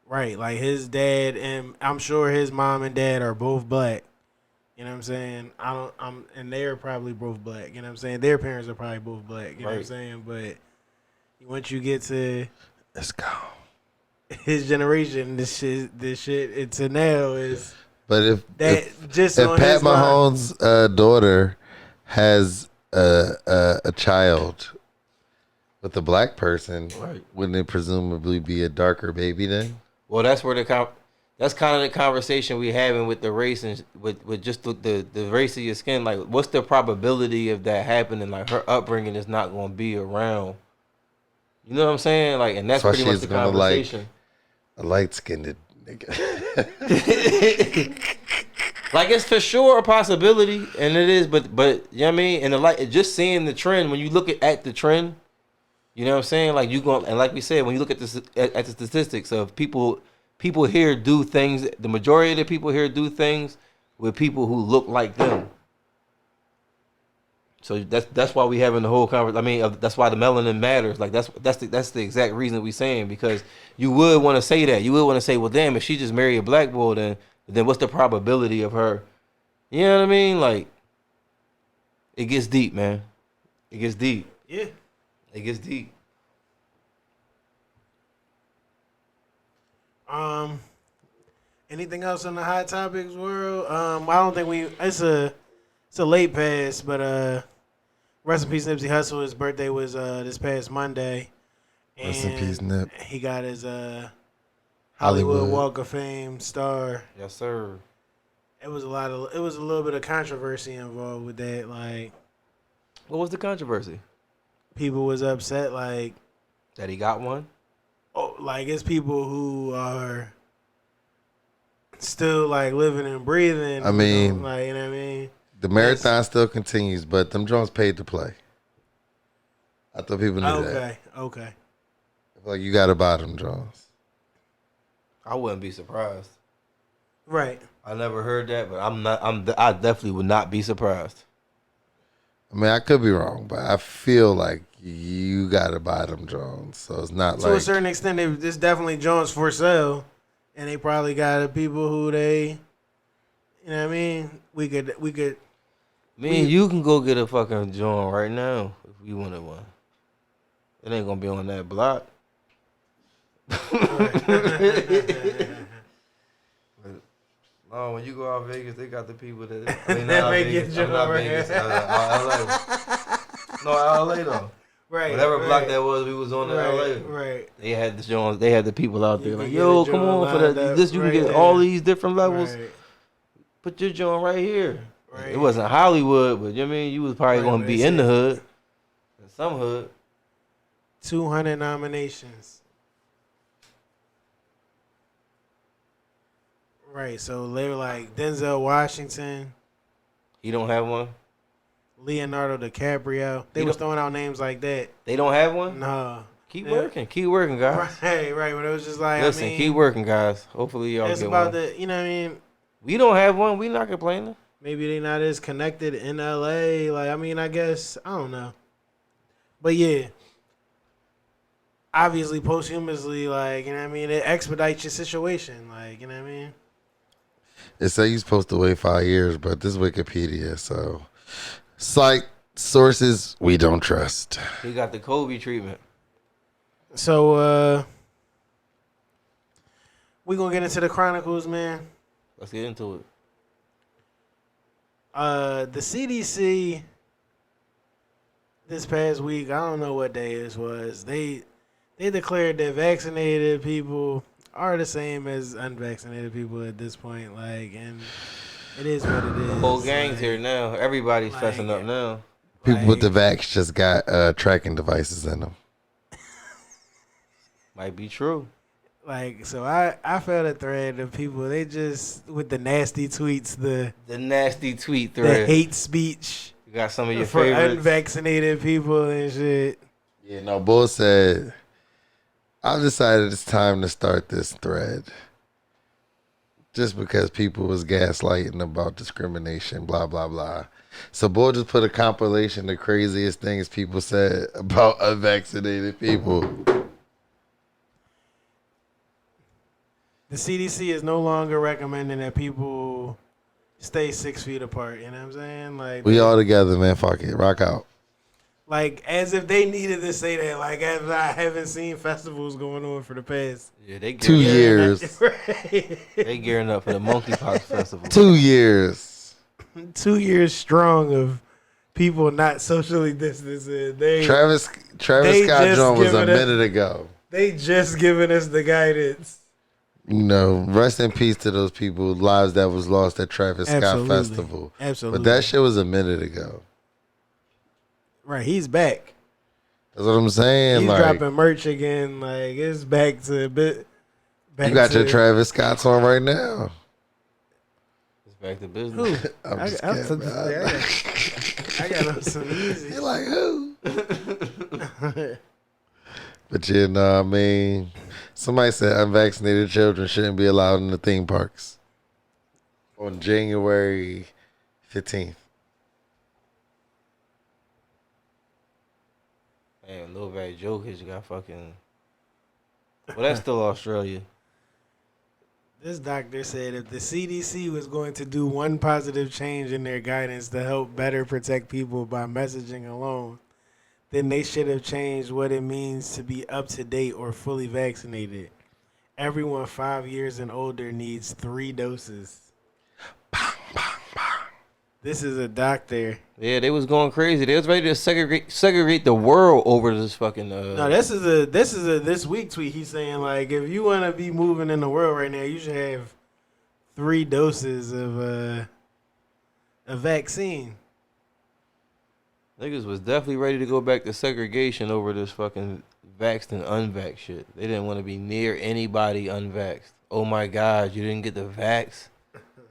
D: right, like his dad, and I'm sure his mom and dad are both black. You know what I'm saying? And they're probably both black. You know what I'm saying? Their parents are probably both black. You know what I'm saying? But once you get to,
B: let's go,
D: his generation, this shit, it's a now is.
B: But if
D: Pat
B: Mahomes' daughter has a child with a black person, wouldn't it presumably be a darker baby then?
C: well, that's where that's kind of the conversation we having with the race and with just the race of your skin. Like, what's the probability of that happening? Like, her upbringing is not going to be around. You know what I'm saying? Like, and that's pretty much the conversation.
B: Like a light-skinned nigga.
C: Like, it's for sure a possibility, and it is, but you know what I mean? And just seeing the trend, when you look at the trend, you know what I'm saying? Like, and like we said, when you look at the statistics of people here do things, the majority of the people here do things with people who look like them. So that's why we having the whole conversation. I mean, that's why the melanin matters. Like that's the exact reason we saying, because you would want to say that. You would want to say, well, damn, if she just married a black boy, then what's the probability of her? You know what I mean? Like, it gets deep, man. It gets deep.
D: Yeah.
C: It gets deep.
D: Anything else in the hot topics world? I don't think it's a late pass, but rest in peace Nipsey Hussle. His birthday was this past Monday. And
B: Rest in peace, Nip.
D: He got his
B: Hollywood.
D: Walk of Fame star.
C: Yes, sir.
D: It was a little bit of controversy involved with that. Like,
C: What was the controversy?
D: people was upset, like,
C: That he got one?
D: oh, like it's people who are still like living and breathing.
B: I mean,
D: like, you know what I mean?
B: The marathon still continues, but them Jones paid to play. I thought people knew that.
D: Okay.
B: I feel like you got to buy them Jones.
C: I wouldn't be surprised.
D: Right.
C: I never heard that, but I definitely would not be surprised.
B: I mean, I could be wrong, but I feel like you got to buy them Jones. So it's not
D: To
B: like
D: a certain extent, it's definitely Jones for sale, and they probably got people who they, you know what I mean? We could.
C: Me and you can go get a fucking joint right now if we wanted one. It ain't gonna be on that block. No, when you go out Vegas, they got the people that
D: That make your joint
C: not
D: right
C: Vegas,
D: here.
C: LA. No, LA though.
D: Right.
C: Whatever
D: right,
C: block that was, we was on in LA.
D: Right.
C: They had the joints. They had the people out there
D: You
C: like,
D: can
C: yo,
D: get a
C: come
D: joint
C: on for
D: lined
C: that.
D: up
C: This you
D: right
C: can get
D: there.
C: all these different levels.
D: Right.
C: Put your joint right here.
D: Right.
C: It wasn't Hollywood, but you know what I mean, you was probably
D: Right,
C: gonna
D: but
C: be
D: it's
C: in the
D: it.
C: hood, in some hood.
D: 200 nominations. Right. So they were like Denzel Washington,
C: He don't have one.
D: Leonardo DiCaprio. They
C: You
D: was
C: don't-
D: throwing out names like that.
C: They don't have one.
D: No.
C: Keep
D: Yeah.
C: working, guys.
D: Right. But it was just like,
C: Listen,
D: I mean,
C: keep working, guys. Hopefully y'all
D: it's
C: get
D: about
C: one.
D: the, you know what I mean?
C: We don't have one. We not complaining.
D: Maybe they not as connected in LA. Like, I mean, I guess, I don't know. But yeah. Obviously, posthumously, like, you know what I mean? It expedites your situation. Like, you know what I mean?
B: it say you're supposed to wait 5 years, but this is Wikipedia, so site sources we don't trust.
C: He got the Kobe treatment.
D: So, we gonna get into the Chronicles, man.
C: Let's get into it.
D: The CDC this past week, I don't know what day this was. They declared that vaccinated people are the same as unvaccinated people at this point. Like, and it is what it is.
C: The whole gang's
D: like,
C: here now. Everybody's fessing up now.
B: People with the
D: like,
B: vax just got tracking devices in them.
C: Might be true.
D: Like, so I felt a thread of people. They just with the nasty tweets, the
C: nasty tweet
D: the
C: thread.
D: hate speech
C: You got some of your
D: for
C: favorites.
D: unvaccinated people and shit.
B: Yeah, no, Bull said, I decided it's time to start this thread. Just because people was gaslighting about discrimination, blah, blah, blah. So Bull just put a compilation of craziest things people said about unvaccinated people.
D: The CDC is no longer recommending that people stay 6 feet apart. You know what I'm saying? Like,
B: We all together, man. Fuck it. Rock out.
D: like as if they needed to say that. Like, as I haven't seen festivals going on for the past
C: Yeah, they
B: 2
C: gearing,
B: years.
D: right.
C: they gearing up for the monkeypox festival.
B: 2 years.
D: 2 years strong of people not socially distancing.
B: Travis
D: they
B: Scott
D: just
B: Jones was a
D: giving us-
B: minute ago.
D: They just giving us the guidance.
B: You know, rest in peace to those people, lives that was lost at Travis Scott
D: Absolutely.
B: Festival.
D: Absolutely.
B: But that shit was a minute ago.
D: Right, he's back.
B: That's what I'm saying.
D: He's
B: like,
D: dropping merch again. Like, it's back to a bit. Back
B: you got
D: to,
B: your Travis Scott's on right now.
C: It's back to business.
D: Who?
B: I'm just
D: I
B: kidding, man.
D: got some easy.
B: You're like, who? But you know, I mean, somebody said unvaccinated children shouldn't be allowed in the theme parks on January 15th.
C: Damn, Novak Djokovic got fucking. Well, that's still Australia.
D: This doctor said if the CDC was going to do one positive change in their guidance to help better protect people by messaging alone, then they should have changed what it means to be up to date or fully vaccinated. Everyone 5 years and older needs 3 doses. This is a doctor.
C: Yeah, they was going crazy. They was ready to segregate the world over this fucking.
D: No, this is a this week tweet. He's saying like if you want to be moving in the world right now, you should have 3 doses of a vaccine.
C: Niggas was definitely ready to go back to segregation over this fucking vaxxed and unvaxxed shit. They didn't want to be near anybody unvaxxed. Oh my God, you didn't get the vax?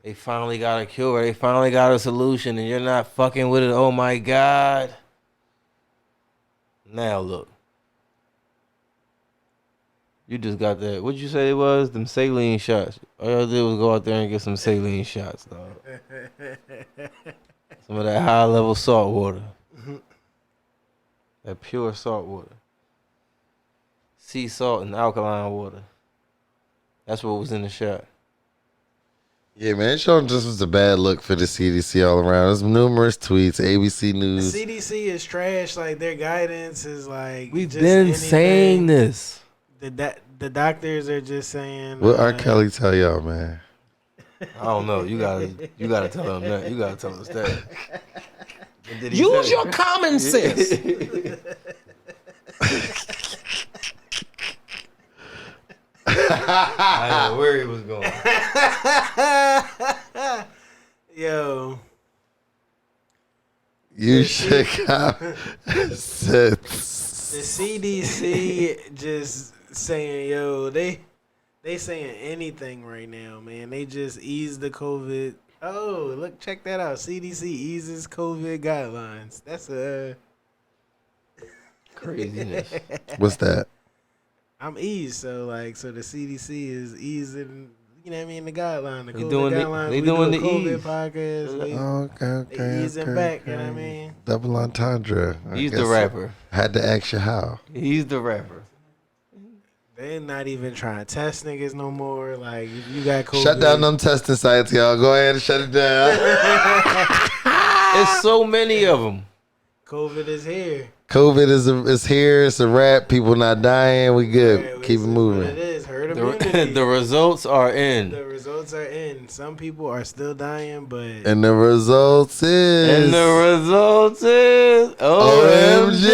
C: They finally got a cure. They finally got a solution, and you're not fucking with it. Oh my God. Now look. You just got that. What'd you say it was? Them saline shots. All y'all did was go out there and get some saline shots, dog. Some of that high level salt water. That pure salt water. Sea salt and alkaline water. That's what was in the shot.
B: Yeah, man, it sure just was a bad look for the CDC all around. There's numerous tweets, ABC News.
D: The CDC is trash. Like their guidance is like
C: We've
D: just
C: been
D: anything.
C: saying this.
D: The doctors are just saying.
B: What R. Kelly tell y'all, man?
C: I don't know. You gotta tell them that. You gotta tell us that.
I: Use your common sense.
C: I don't know where he was going.
D: Yo.
B: You should have said.
D: The CDC just saying, yo, they saying anything right now, man. They just ease the COVID. Oh, look, check that out. CDC eases COVID guidelines. That's a
C: Craziness.
B: What's that?
D: I'm Eaze, so the CDC is easing, you know what I mean, the guideline. The
C: They
D: COVID
C: doing
D: guidelines.
C: they
D: We
C: doing
D: do a
C: the
D: COVID
C: Eaze.
D: podcast.
B: Okay.
D: They easing back, you know what I mean?
B: Double entendre. I
C: He's the
B: guess
C: rapper.
B: Had to ask you how.
C: He's the rapper.
D: They're not even trying to test niggas no more. Like, if you got COVID.
B: Shut down them testing sites, y'all. Go ahead and shut it down.
C: There's so many of them.
D: COVID is here.
B: COVID is here. It's a wrap. People not dying. We good.
D: Right,
B: Keep it
D: It
B: moving.
D: is herd immunity.
C: The results are in.
D: The results are in. Some people are still dying, but
B: And the results is. OMG.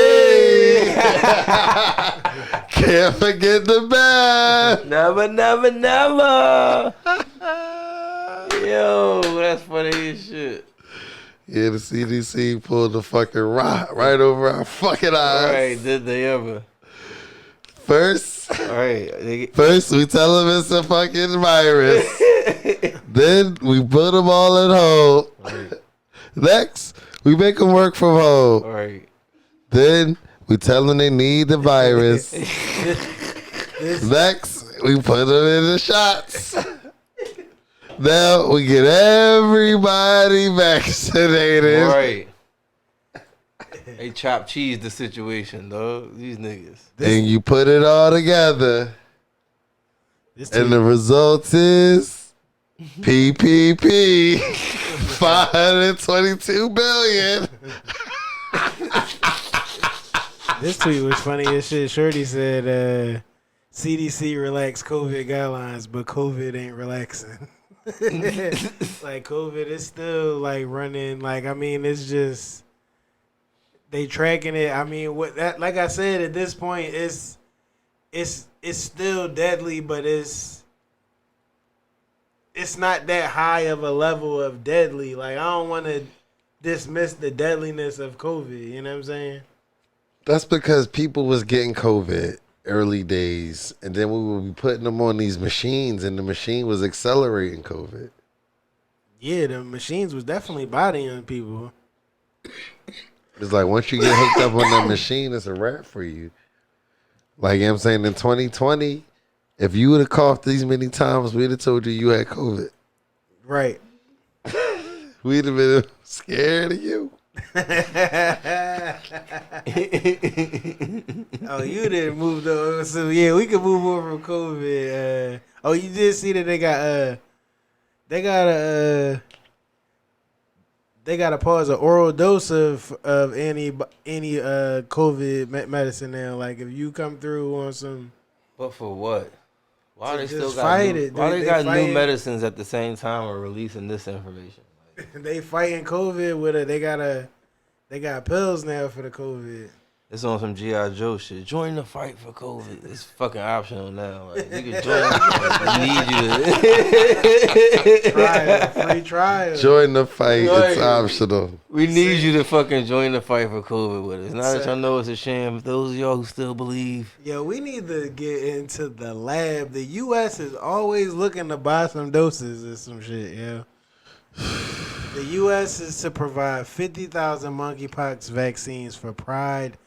B: Can't forget the best.
C: Never. Yo, that's funny as shit.
B: Yeah, the CDC pulled the fucking rock right over our fucking eyes.
C: All right, did they ever?
B: First,
C: All right.
B: we tell them it's a fucking virus. Then we put them all at home.
C: Right.
B: Next, we make them work from home.
C: All right.
B: Then we tell them they need the virus. Next, we put them in the shots. Now we get everybody vaccinated.
C: Right. They chop cheese the situation, dog. These niggas.
B: And you put it all together. And the result is PPP. 522 billion.
D: this tweet was funny as shit. Shorty said, CDC relaxed COVID guidelines, but COVID ain't relaxing. Like COVID is still like running. Like, I mean, it's just they tracking it. I mean, what that, like I said, at this point, it's still deadly, but it's not that high of a level of deadly. Like, I don't want to dismiss the deadliness of COVID. You know what I'm saying?
B: That's because people was getting COVID early days, and then we would be putting them on these machines, and the machine was accelerating COVID.
D: Yeah, the machines was definitely bodying people.
B: It's like once you get hooked up on that machine, it's a wrap for you. Like, you know what I'm saying, in 2020, if you would have coughed these many times, we'd have told you had COVID.
D: Right.
B: We'd have been scared of you.
D: Oh, you didn't move though. So yeah, we can move on from COVID. Oh, you did see that they got to pause an oral dose of any COVID medicine now. Like if you come through on some,
C: But for what? Why
D: To
C: they still
D: just
C: got
D: fight
C: new,
D: it.
C: why
D: They
C: they got new
D: fighting-
C: medicines at the same time or releasing this information?
D: they fighting COVID with it. They got pills now for the COVID.
C: It's on some G.I. Joe shit. Join the fight for COVID. It's fucking optional now. Like you can join. We need you to
D: Trial, free trial.
B: Join the fight.
C: Right.
B: It's optional.
C: We need you to fucking join the fight for COVID with us. Now that y'all know it's a sham, those of y'all who still believe.
D: Yo, we need to get into the lab. The U.S. is always looking to buy some doses or some shit, yo. The U.S. is to provide 50,000 monkeypox vaccines for Pride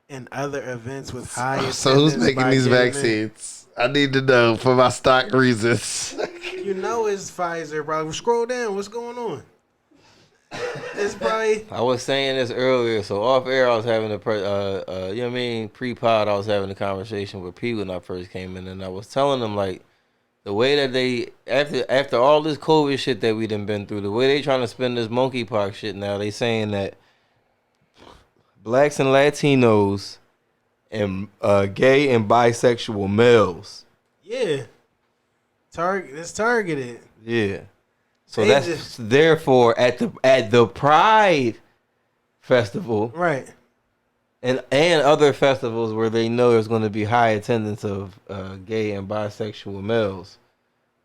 D: and other events with high
B: So who's
D: attendance
B: making
D: by
B: these
D: gay men.
B: vaccines? I need to know for my stock reasons.
D: You know it's Pfizer, bro. Scroll down. What's going on? It's probably...
C: I was saying this earlier, so off air I was having a you know what I mean, pre-pod I was having a conversation with P when I first came in, and I was telling them like the way that they after all this COVID shit that we done been through, the way they trying to spin this monkeypox shit now, they saying that blacks and Latinos and gay and bisexual males.
D: Yeah. It's targeted.
C: Yeah. So
D: They
C: that's
D: just-
C: therefore at the Pride Festival,
D: Right.
C: and other festivals where they know there's going to be high attendance of gay and bisexual males,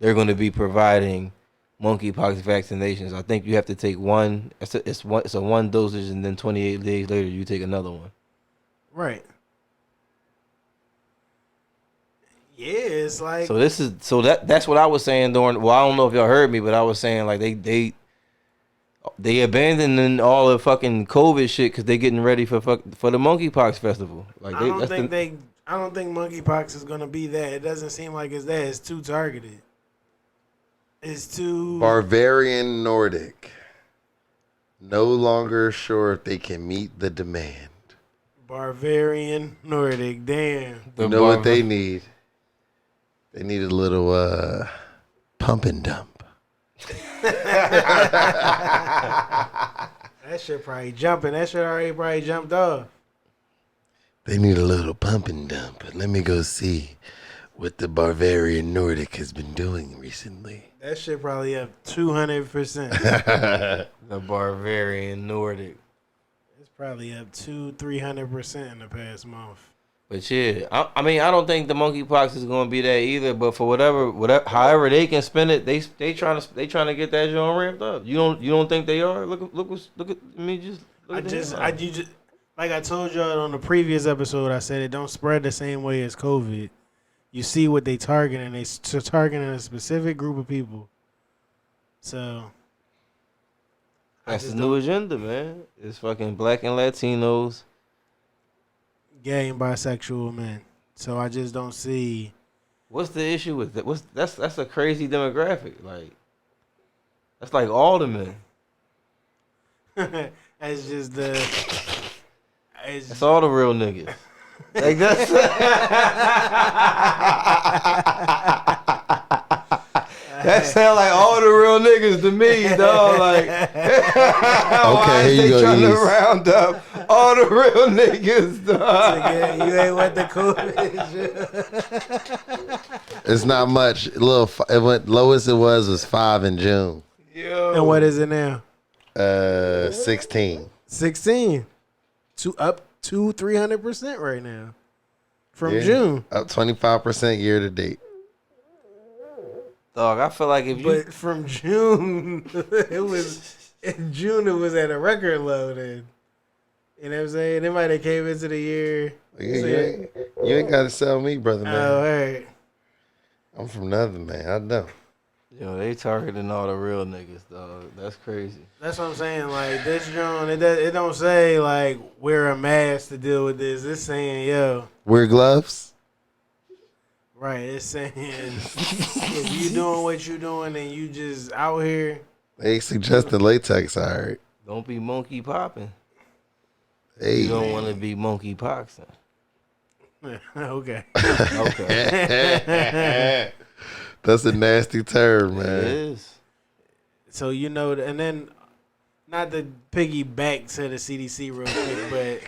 C: they're going to be providing monkeypox vaccinations. I think you have to take one. It's a one dosage, and then 28 days later you take another one.
D: Right. Yeah, it's like...
C: So that's what I was saying during. Well, I don't know if y'all heard me, but I was saying like they abandoning all the fucking COVID shit because they getting ready for the monkeypox festival. Like
D: I don't think monkeypox is gonna be that. It doesn't seem like it's that. It's too targeted. It's too
B: Bavarian Nordic. No longer sure if they can meet the demand.
D: Bavarian Nordic. Damn.
B: You know what they need? They need a little pump and dump.
D: That shit probably jumping. That shit already probably jumped off.
B: They need a little pump and dump. Let me go see what the Bavarian Nordic has been doing recently.
D: That shit probably up 200%.
C: The Bavarian Nordic.
D: It's probably up 200-300% in the past month.
C: But yeah, I mean, I don't think the monkeypox is going to be that either. But for whatever, however they can spend it, they trying to get that joint ramped up. You don't think they are? Look at me. Just look at
D: You just like I told y'all on the previous episode. I said it don't spread the same way as COVID. You see what they targeting? They targeting a specific group of people. So
C: that's the new agenda, man. It's fucking black and Latinos.
D: Gay and bisexual men. So I just don't see.
C: What's the issue with that? That's a crazy demographic. Like that's like all the men.
D: It's just the.
C: That's all the real niggas. Like that's. That sound like all the real niggas to me, dog. Like,
B: Okay, here you go,
C: trying to
B: Eaze.
C: round up all the real niggas, dog.
D: Again, you ain't what the COVID is.
B: It's not much. It went lowest it was 5 in June.
C: Yo.
D: And what is it now?
B: 16.
D: 16. Up 300% right now. From
B: Yeah.
D: June.
B: Up 25% year to date.
C: Dog, I feel like if you
D: But from June, in June it was at a record low then. You know what I'm saying? They might have came into the year.
B: You ain't got to sell me, brother, man.
D: Oh, all right.
B: I'm from Northern, man. I know.
C: yo, they targeting all the real niggas, dog. That's crazy.
D: That's what I'm saying. Like, this John, it don't say, like, wear a mask to deal with this. It's saying, yo.
B: Wear gloves?
D: Right. It's saying, if you doing what you doing and you just out here.
B: They suggested latex, all right.
C: Don't be monkey popping.
B: Hey,
C: You don't want to be monkey poxing.
D: Okay.
C: Okay.
B: that's a nasty term,
C: It
B: man.
C: is.
D: So and then not to piggyback to the CDC real quick, but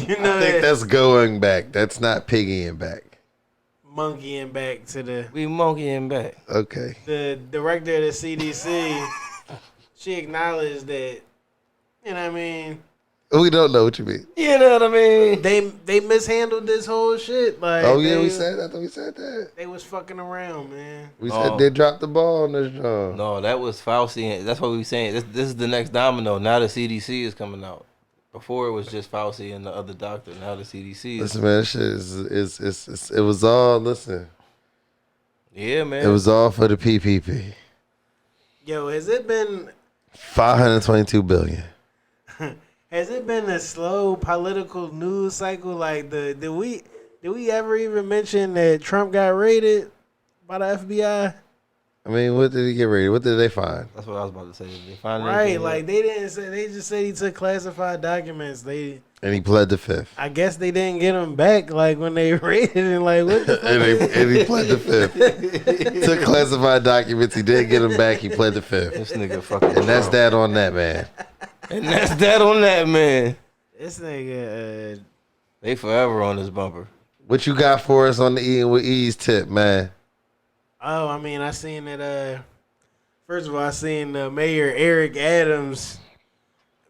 D: you know
B: I think that's going back. That's not piggying back.
D: monkeying back to the
C: We monkeying back.
B: Okay.
D: the director of the CDC. She acknowledged that, you know what I mean,
B: We don't know what you mean.
C: You know what I mean?
D: they mishandled this whole shit. Like,
B: Oh yeah, we said that. I thought we said that.
D: they was fucking around, man.
B: We said they dropped the ball on this job.
C: No, that was Fauci. And that's what we were saying. This is the next domino. Now the CDC is coming out. Before it was just Fauci and the other doctor. Now the CDC is.
B: Listen, man, this shit is it was all. Listen,
C: Yeah, man.
B: it was all for the PPP.
D: Yo, has it been
B: 522 billion.
D: Has it been a slow political news cycle? Like did we ever even mention that Trump got raided by the FBI?
B: I mean, what did he get raided? What did they find?
C: That's what I was about to say. Did they find
D: Right,
C: anything
D: like
C: yet?
D: they didn't say. They just said he took classified documents.
B: And he pled the fifth.
D: I guess they didn't get him back. Like when they raided him, like what the fuck?
B: and he pled the fifth. Took classified documents. He did get them back. He pled the fifth.
C: This nigga fucking.
B: And that's that on that, man.
C: And that's that on that, man.
D: This nigga.
C: They forever on this bumper.
B: What you got for us on the Eating with Eaze tip, man?
D: Oh, I mean, I seen it. First of all, I seen Mayor Eric Adams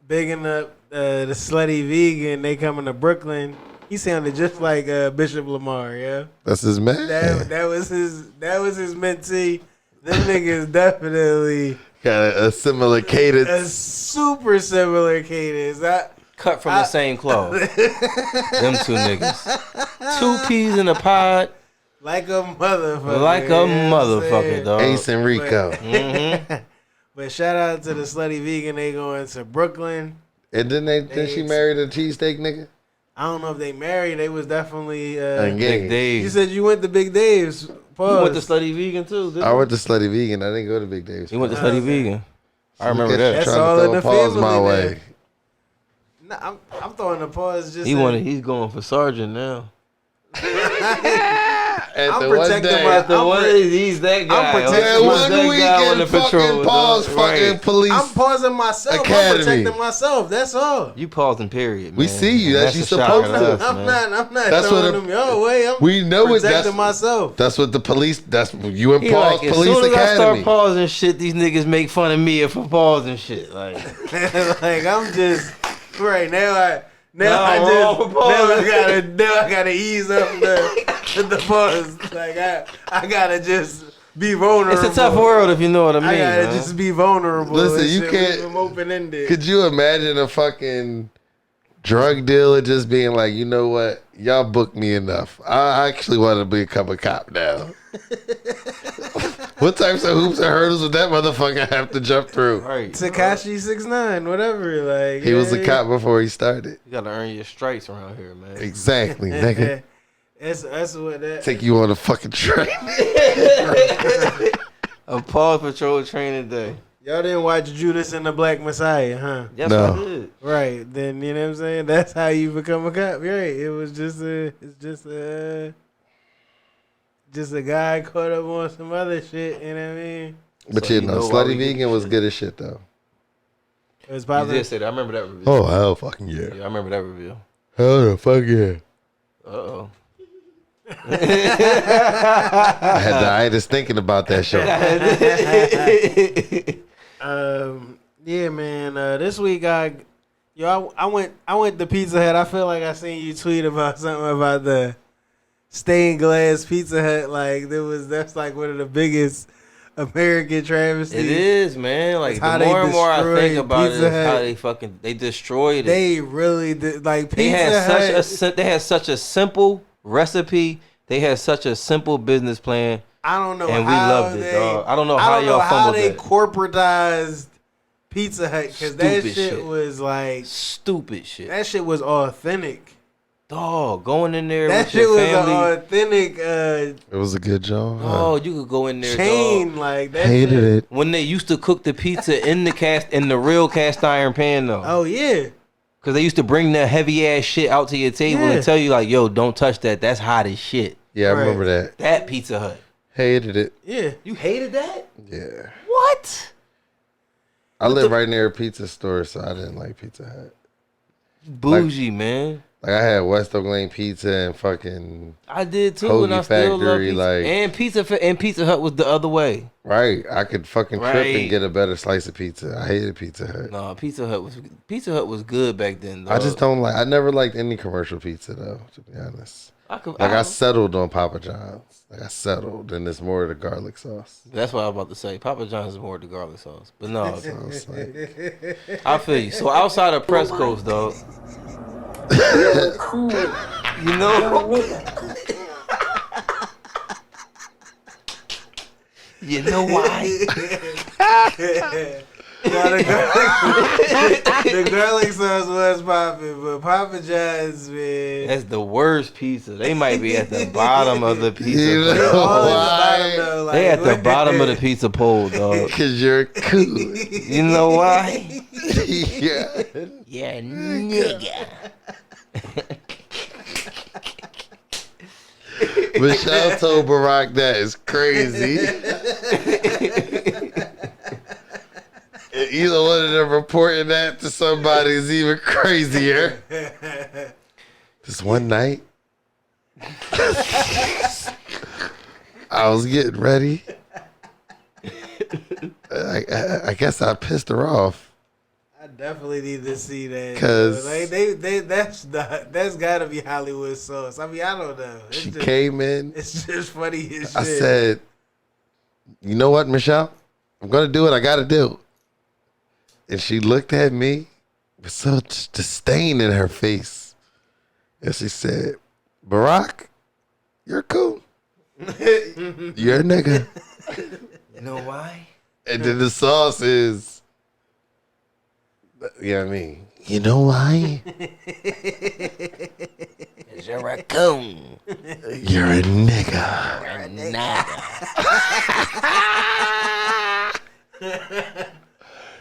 D: bigging up the slutty vegan. They coming to Brooklyn. He sounded just like Bishop Lamar. Yeah,
B: That's his man.
D: that was his mentee. Them niggas definitely
B: Got a similar cadence.
D: a super similar cadence.
C: Cut from the same cloth. Them two niggas. 2 peas in a pod.
D: Like a motherfucker.
C: Like a
D: you know what I'm
C: motherfucker,
D: saying?
C: dog.
B: Ace and Rico.
D: But shout out to the slutty vegan. They going to Brooklyn.
B: And then she married a cheesesteak nigga?
D: I don't know if they married. They was definitely.
B: Engaged.
C: Big Dave.
D: You said you went to Big Dave's.
C: You
D: Pause.
C: went to Slutty Vegan too, didn't
B: I
C: you?
B: went to Slutty Vegan. I didn't go to Big Dave's.
C: You went to Slutty Vegan. I remember
B: Look at you
C: that.
D: That's
B: trying
D: all
B: to
D: in
B: throw
D: the
B: a pause
D: family
B: my
D: then.
B: way.
D: Nah, I'm throwing the pause just.
C: He's going for sergeant now.
B: At
D: I'm
B: the one
D: protecting
B: day.
D: my-
B: At the
D: I'm
B: one
D: pre-
C: He's that guy.
D: I'm protecting
B: Yeah,
D: my-
B: one
C: that guy on
B: weekend
C: the patrol,
B: fucking pause
C: dog.
B: fucking
C: Right.
B: police.
D: I'm pausing myself.
B: Academy.
D: I'm protecting myself. That's all.
C: You pausing period, man.
B: We see you. That's you
C: a shock
B: supposed
C: to
B: to.
C: us,
D: I'm
C: man.
D: not
B: That's
D: throwing
B: what
D: them your way. I'm
B: We know it.
D: protecting
B: That's
D: myself.
B: That's what the police. That's you and
C: He
B: Paul's
C: like, as
B: Police
C: soon as I start
B: Academy.
C: pausing shit, these niggas make fun of me for pausing shit. Like,
D: Like I'm just right now. I gotta ease up the pause. Like I gotta just be vulnerable.
C: it's a tough world if you know what I mean.
D: I gotta
C: man.
D: just be vulnerable.
B: Listen,
D: and
B: you
D: shit.
B: can't-
D: Leave 'em open-ended.
B: Could you imagine a fucking drug dealer just being like, you know what? Y'all booked me enough. I actually want to become a cop now. What types of hoops and hurdles would that motherfucker have to jump through?
C: Right.
D: Tekashi 6ix9ine, whatever. Like
B: He was a
D: yeah.
B: cop before he started.
C: You gotta earn your stripes around here, man.
B: Exactly, nigga.
D: That's what that.
B: Take you on a fucking train.
C: A pause patrol training day.
D: Y'all didn't watch Judas and the Black Messiah, huh?
C: Yes,
B: No.
C: I did.
D: Right. Then you know what I'm saying. That's how you become a cop. Right. It was just a guy caught up on some other shit. You know what I mean?
B: But
C: So
B: you
C: you
B: know,
C: know why we
B: Slutty
C: get
B: Vegan was
C: shit.
B: good as shit though.
D: It was
C: You
D: popular.
C: did say that. I remember that review.
B: Oh hell fucking yeah.
C: Yeah, I remember that review.
B: Hell the fuck yeah.
C: Uh-oh.
B: I had the itis thinking about that show.
D: Yeah, man. This week I went to Pizza Hut. I feel like I seen you tweet about something about the stained glass Pizza Hut. Like that's like one of the biggest American travesties.
C: It is, man. Like,
D: That's how
C: the
D: they
C: more and more I think
D: destroyed
C: about
D: Pizza
C: it, is how
D: Hut.
C: they destroyed it.
D: They really did. Like
C: They
D: Pizza Hut.
C: they had such a simple recipe. They had such a simple business plan.
D: I don't know
C: And we
D: how
C: loved it, dog. I don't know how y'all
D: how
C: fumbled
D: they
C: that.
D: corporatized Pizza Hut because that
C: Stupid
D: shit
C: shit.
D: was like
C: Stupid shit.
D: that shit was authentic.
C: Dog, going in there
D: That
C: with
D: shit
C: your
D: was
C: family.
D: an authentic
B: It was a good job.
C: Oh, you could go in there.
D: chain.
C: Dog.
D: Like that.
B: Hated
D: shit.
B: it.
C: When they used to cook the pizza in the real cast iron pan though.
D: Oh yeah.
C: Cause they used to bring that heavy ass shit out to your table
D: Yeah.
C: and tell you like, yo, don't touch that. That's hot as shit.
B: Yeah, I
D: Right.
B: remember that.
C: That Pizza Hut.
B: Hated it.
D: Yeah.
C: You hated that?
B: Yeah.
C: What?
B: I live right near a pizza store, so I didn't like Pizza Hut.
C: Bougie, man.
B: Like I had West Oak Lane Pizza and fucking
C: I did too,
B: Hoagie
C: and I still love
B: Factory,
C: pizza.
B: like-
C: And Pizza Hut was the other way.
B: right. I could fucking trip
C: Right.
B: and get a better slice of pizza. I hated Pizza Hut.
C: No, Pizza Hut was good back then. Though.
B: I just don't like. I never liked any commercial pizza though. To be honest,
C: Like
B: I settled on Papa John's. Like I settled, and it's more of the garlic sauce.
C: That's what I was about to say. Papa John's is more the garlic sauce, but no,
B: So it's like,
C: I feel you. So outside of press coast, though, you know, you know why?
D: The garlic sauce was popping, but Papa John's, man.
C: That's the worst pizza. They might be at the bottom of the pizza.
B: You
C: pole.
B: know
D: All at the
B: why?
D: bottom, though, like,
C: They at the bottom of the pizza pole, dog.
B: Cause you're cool.
C: You know why?
B: Yeah.
C: Yeah, nigga.
B: Michelle told Barack that is crazy. And either one of them reporting that to somebody is even crazier. This one night, I was getting ready. I guess I pissed her off.
D: I definitely need to see that.
B: 'Cause-
D: like, that's gotta be Hollywood sauce. I mean, I don't know. It's
B: She
D: just,
B: came in.
D: It's just funny as shit.
B: I said, "You know what, Michelle? I'm gonna do what I gotta do." And she looked at me with such disdain in her face, and she said, "Barack, you're cool. You're a nigga."
C: You know why?
B: And then the sauce is, you know what I mean? You know why?
C: It's your raccoon.
B: You're a nigga.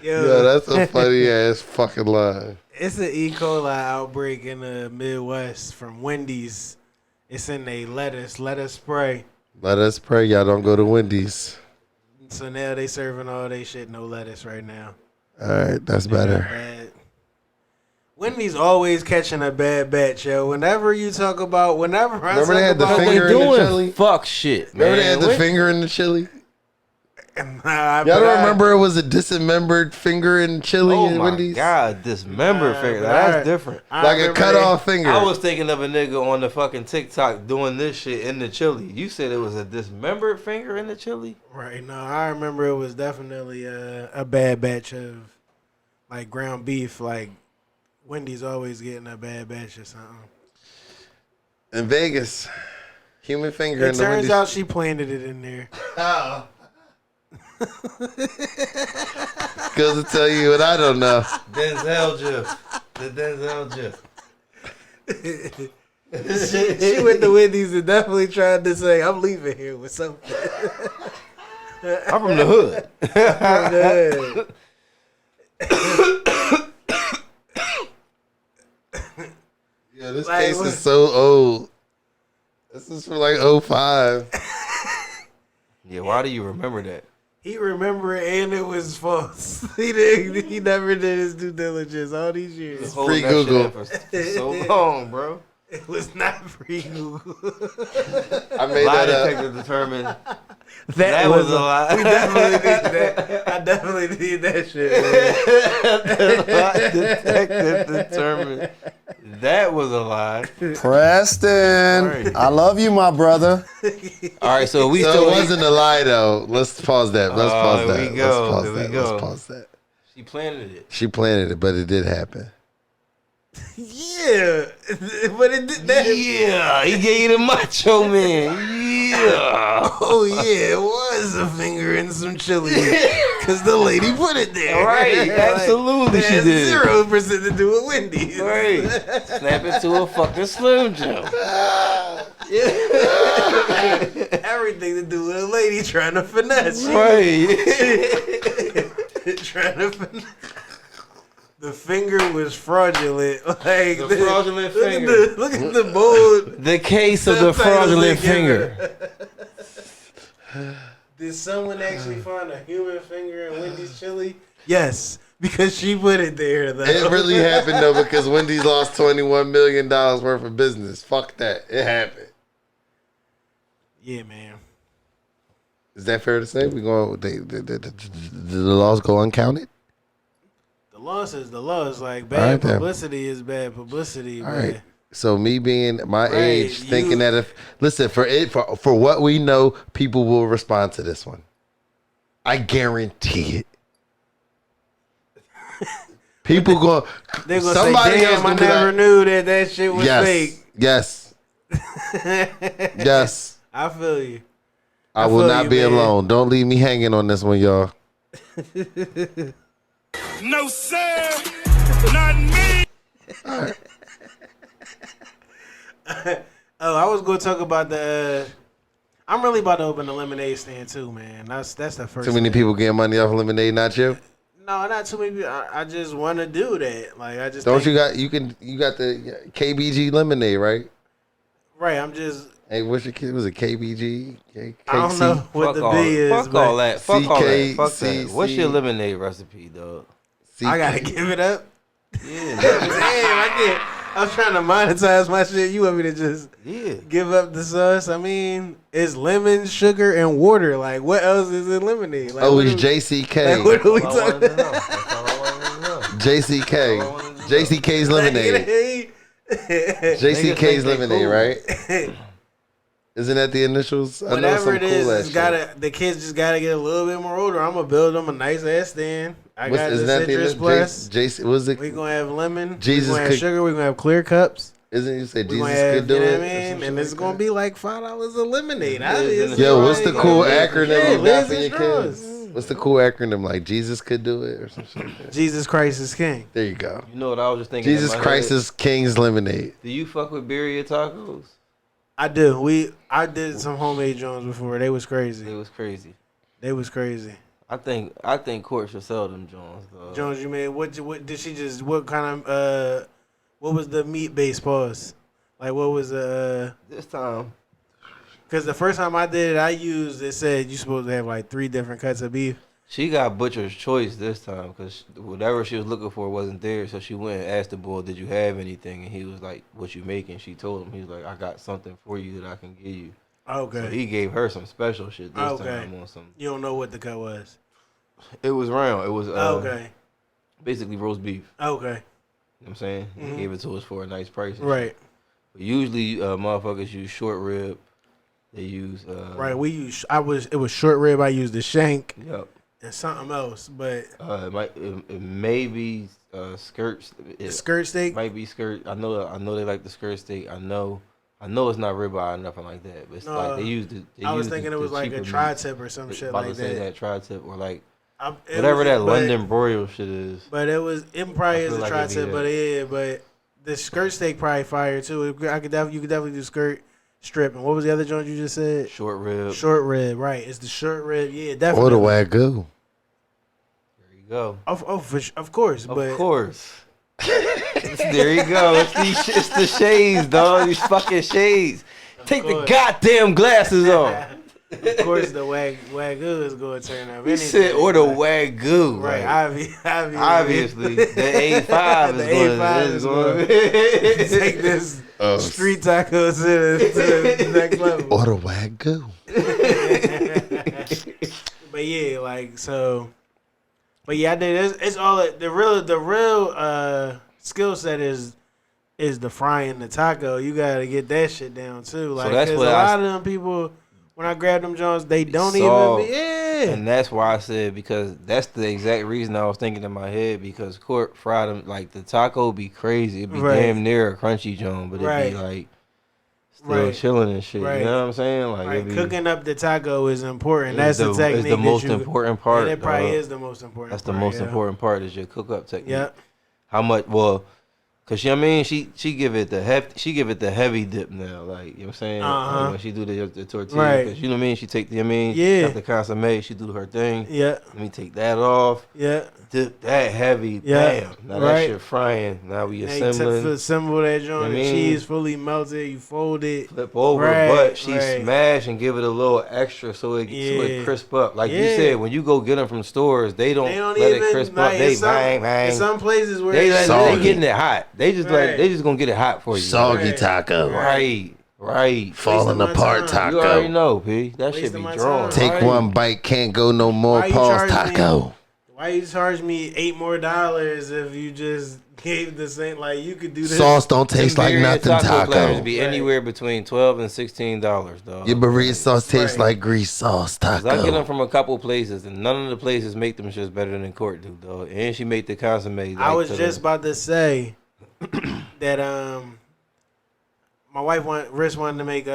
B: Yo, that's a funny ass fucking line.
D: It's an E. coli outbreak in the Midwest from Wendy's. It's in a lettuce spray.
B: Let us pray y'all don't go to Wendy's.
D: So now they serving all they shit no lettuce right now.
B: All right, that's better.
D: Bad. Wendy's always catching a bad batch, yo. Whenever I
B: Remember they had the
D: talk about
B: finger in the chili?
C: Fuck shit, man.
B: Remember they had the finger in the chili?
D: Nah,
B: Y'all don't remember it was a dismembered finger in chili
C: Oh
B: in
C: my
B: Wendy's?
C: god, dismember finger.
D: but
C: That's different.
B: Like a cut off finger.
C: I was thinking of a nigga on the fucking TikTok doing this shit in the chili. You said it was a dismembered finger in the chili?
D: Right, no, I remember it was definitely a bad batch of like ground beef. Like Wendy's always getting a bad batch or something.
B: In Vegas, human finger
D: It
B: in the
D: turns
B: Wendy's.
D: out she planted it in there.
B: Goes to tell you what I don't know.
C: Denzel Jiff. The Denzel Jiff.
D: She went to Wendy's and definitely tried to say, "I'm leaving here with something."
C: I'm from the hood.
B: Yeah, this
D: Like,
B: case
D: what?
B: is so old. This is from like 05.
C: Yeah, why do you remember that?
D: He remembered and it was false. He never did his due diligence all these years.
C: Holding that shit in for so long, bro.
D: It was not free Google.
B: I made
C: Lie
B: that up.
C: detector determined
D: That
C: was a lie.
D: We definitely need that. I definitely need that shit. Man.
C: Lie detector determined that was a lie.
J: Preston,
C: Right.
J: I love you, my brother.
C: All right, so we
B: So
C: still
B: it wasn't a lie though. Let's pause that. Let's pause
C: there
B: that.
C: we go.
B: Let's pause
C: There we
B: that.
C: go.
B: Let's pause that.
C: She planted it.
B: She planted it, but it did happen.
D: Yeah, but it did that.
C: Yeah, he gave you the macho man. Yeah.
D: Oh yeah, it was a finger and some chili because the lady put it there.
C: Right, absolutely she did.
D: 0% to do with Wendy's.
C: Right, snap into a fucking Slim Jim.
D: Everything to do with a lady trying to finesse.
C: Right.
D: Trying to finesse. The finger was fraudulent. Like
C: The fraudulent finger.
D: Look at the bold.
C: The case of the fraudulent finger.
D: Did someone actually find a human finger in Wendy's chili? Yes, because she put it there. Though.
B: It really happened though because Wendy's lost $21 million worth of business. Fuck that. It happened.
D: Yeah, man.
B: Is that fair to say? We going the laws go uncounted?
D: The law says the law is like bad publicity is bad publicity.
B: All right. So me being my age, thinking that if for what we know, people will respond to this one. I guarantee it. People go.
D: They're gonna
B: somebody
D: say,
B: else
D: "Damn, I
B: gonna
D: never
B: be
D: knew that shit was fake."
B: Yes. Yes.
D: I feel you.
B: I will not be alone. Don't leave me hanging on this one, y'all.
H: No, sir. Not me.
B: All right.
D: Oh, I was going to talk about the. I'm really about to open the lemonade stand too, man. That's the first.
B: Too many people getting money off lemonade, not you.
D: No, not too many people. I just want to do that. Like I just.
B: Don't you got the KBG lemonade, right?
D: Right. I'm just.
B: Hey, what's your kid? Was it KBG?
D: I don't know what the B is.
C: Fuck all that. Fuck all that. Fuck that. What's your
B: CK.
C: lemonade recipe, dog?
D: I gotta give it up.
C: Yeah.
D: Damn, I can't. I'm trying to monetize my shit. You want me to just give up the sauce? I mean, it's lemon, sugar, and water. Like, what else is in lemonade? Like,
B: Oh, it's JCK.
D: Like, what are we talking about?
B: JCK. JCK's lemonade. JCK's lemonade, right? Isn't that the initials? I know
D: Whatever
B: some
D: it is,
B: cool
D: it's gotta. The kids just gotta get a little bit more older. I'm gonna build them a nice ass stand. I got the citrus plus.
B: Was it?
D: We gonna have lemon.
B: Jesus
D: we gonna have sugar. We gonna have clear cups.
B: Isn't you say
D: We
B: Jesus
D: gonna have,
B: could do
D: you know
B: it?
D: what I mean? And it's gonna be like $5 a lemonade. Obviously.
B: Yo, what's the cool
D: Yeah,
B: acronym you got for your
D: straws.
B: kids? What's the cool acronym? Like Jesus could do it or some shit like that?
D: Jesus Christ is King.
B: There you go.
C: You know what I was just thinking?
B: Jesus Christ is King's lemonade.
C: Do you fuck with birria tacos?
D: I do. I did some homemade Jones before. They was crazy.
C: It was crazy.
D: They was crazy.
C: I think Court should sell them Jones though.
D: Jones, you made what did she just? What kind of what was the meat based pause? Like what was
C: this time?
D: Because the first time I did it, it said you supposed to have like 3 different cuts of beef.
C: She got butcher's choice this time because whatever she was looking for wasn't there. So she went and asked the boy, "Did you have anything?" And he was like, "What you making?" She told him, he was like, "I got something for you that I can give you."
D: Okay.
C: So he gave her some special shit this time on some.
D: You don't know what the cut was.
C: It was round. It was
D: okay.
C: Basically roast beef.
D: Okay.
C: You know what I'm saying?
D: Mm-hmm.
C: He gave it to us for a nice price.
D: Right.
C: But usually motherfuckers use short rib. They use
D: right. It was short rib. I used the shank.
C: Yep.
D: And something else, but
C: it may be skirts.
D: Skirt steak
C: might be skirt. I know they like the skirt steak. I know it's not ribeye or nothing like that. But it's like they use the.
D: I was thinking it was like a tri-tip or some shit like that.
C: Say that tri-tip or like whatever that London broil shit is.
D: But it probably is a tri-tip. But the skirt steak probably fire too. You could definitely do skirt. Strip. And what was the other joint you just said?
C: Short rib.
D: Short rib, right. It's the short rib. Yeah, definitely.
B: Or the Wagyu.
C: There you go.
D: Of course.
C: Of course. There you go. It's the shades, dog. These fucking shades. Take the goddamn glasses off.
D: Of course, the Wagyu is going to turn up.
C: He said, or the Wagyu.
D: Right.
C: Obviously. The A5 is going
D: to take this street tacos to the next level.
B: Or the Wagyu.
D: But yeah, like, so. But yeah, I did. It's all the real skill set is the frying the taco. You got to get that shit down too. Like,
C: so that's
D: what a lot of them people. When I grab them Jones, they don't even. Yeah,
C: And that's why I said, because that's the exact reason I was thinking in my head, because Court fried them, like the taco be crazy. It'd be damn near a crunchy joint, but it'd be like still chilling and shit. You know what I'm saying? Like
D: cooking up the taco is important. That's the technique.
C: It's the most important part.
D: And it probably is the most important
C: That's
D: part.
C: the most important part is your cook up technique.
D: Yep.
C: How much? Well, cause you know what I mean, she give it the heavy dip now, like you know what I'm saying. Like when she do the tortilla, cause you know what I mean. She take the got the consomme, she do her thing.
D: Yeah.
C: Let me take that off.
D: Yeah.
C: Dip that heavy. Bam. Now that shit frying. Now we assembling.
D: Assemble that joint. The cheese fully melted. You fold it.
C: Flip over, but she smash and give it a little extra so it crisp up. Like you said, when you go get them from stores, they don't let it crisp up. They bang bang.
D: In some places where
C: they getting it hot. They just they just gonna get it hot for you.
B: Soggy taco.
C: Right.
B: Falling apart taco.
C: You already know, P. That shit be drawn.
B: Take one bite, can't go no more. Pause taco.
D: Why you charge me $8 more if you just gave the same? Like you could do this.
B: Sauce don't taste like nothing. Taco
C: be anywhere between $12 and $16, dog.
B: Your burrito sauce tastes like grease sauce. Taco.
C: I get them from a couple places, and none of the places make them shits better than Court do, dog. And she made the consomme. Like,
D: I was just about to say that my wife wanted to make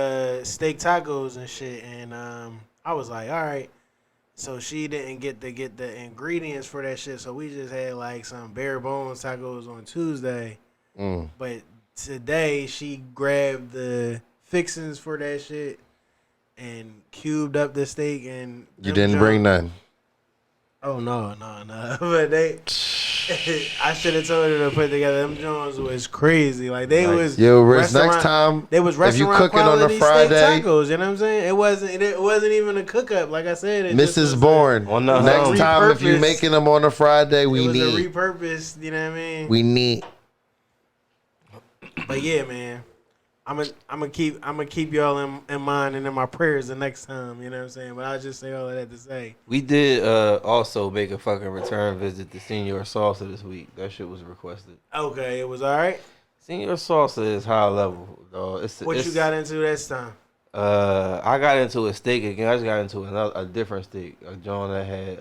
D: steak tacos and shit, and I was like, all right. So she didn't get the ingredients for that shit. So we just had like some bare bones tacos on Tuesday. But today she grabbed the fixings for that shit and cubed up the steak. And
B: you didn't bring none.
D: Oh no. But I should have told her to put together. Them Jones was crazy. Like they was
B: Rich, next time
D: they was restaurant
B: if you cook it on a Friday,
D: steak tacos. You know what I'm saying? It wasn't even a cook up. Like I said,
B: Mrs. Bourne. Next time if you making them on a Friday, we need
D: a repurposed. You know what I mean?
B: We need.
D: But yeah, man. I'm gonna keep y'all in mind and in my prayers the next time, you know what I'm saying? But I'll just say all of that to say.
C: We did also make a fucking return visit to Senor Salsa this week. That shit was requested.
D: Okay, it was all right.
C: Senor Salsa is high level, dog.
D: What you got into this time?
C: I got into a steak again. I just got into a different steak. A joint that had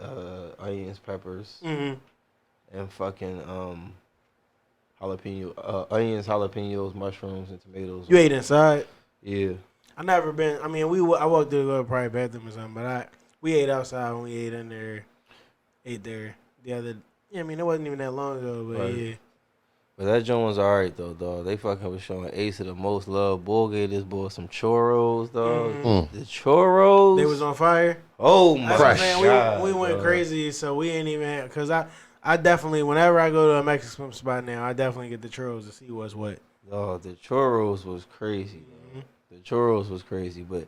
C: onions, peppers, and fucking onions, jalapenos, mushrooms, and tomatoes.
D: You ate inside?
C: Yeah.
D: I never been. I mean, I walked through the private bathroom or something, but we ate outside when we ate in there. Ate there the other. Yeah, I mean, it wasn't even that long ago, but yeah.
C: But that joint was alright though, dog. They fucking was showing Ace of the most love. Bull gave this boy some churros, dog. The churros.
D: They was on fire.
C: Oh my
D: god. We went crazy, so we ain't even have, cause I definitely, whenever I go to a Mexican spot now, I definitely get the churros to see what's what.
C: Oh, the churros was crazy. The churros was crazy, but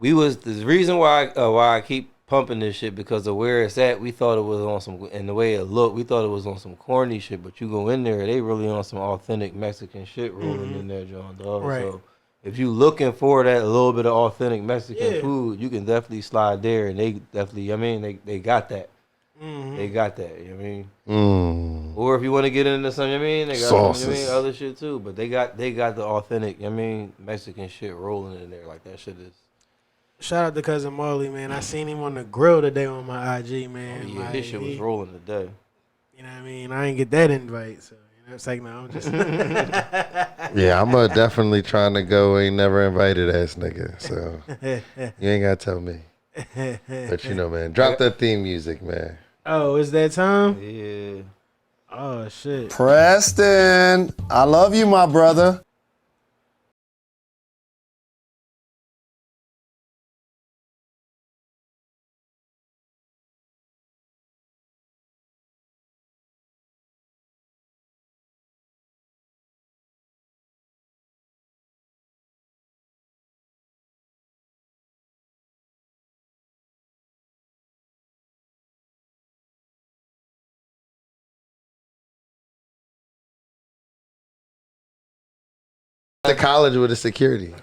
C: the reason why I keep pumping this shit because of where it's at. We thought it was on some, and the way it looked, we thought it was on some corny shit. But you go in there, they really on some authentic Mexican shit rolling in there, John, dog.
D: Right.
C: So if you looking for that a little bit of authentic Mexican food, you can definitely slide there, and they definitely, I mean, they got that. They got that, you know what I mean? Or if you want to get into some, you know what I mean, they got
B: sauces.
C: Some, you know what I mean, other shit too. But they got the authentic, you know what I mean, Mexican shit rolling in there. Like that shit is.
D: Shout out to cousin Marley, man. I seen him on the grill today on my IG, man.
C: Oh, yeah,
D: like,
C: his shit was rolling today.
D: You know what I mean? I ain't get that invite, so you know, it's like, no, I'm just.
B: Yeah, I'm definitely trying to go. Ain't never invited ass nigga, so you ain't gotta tell me. But you know, man, drop that theme music, man.
D: Oh, is that time?
C: Yeah.
D: Oh shit.
J: Preston, I love you, my brother.
B: To college with a security.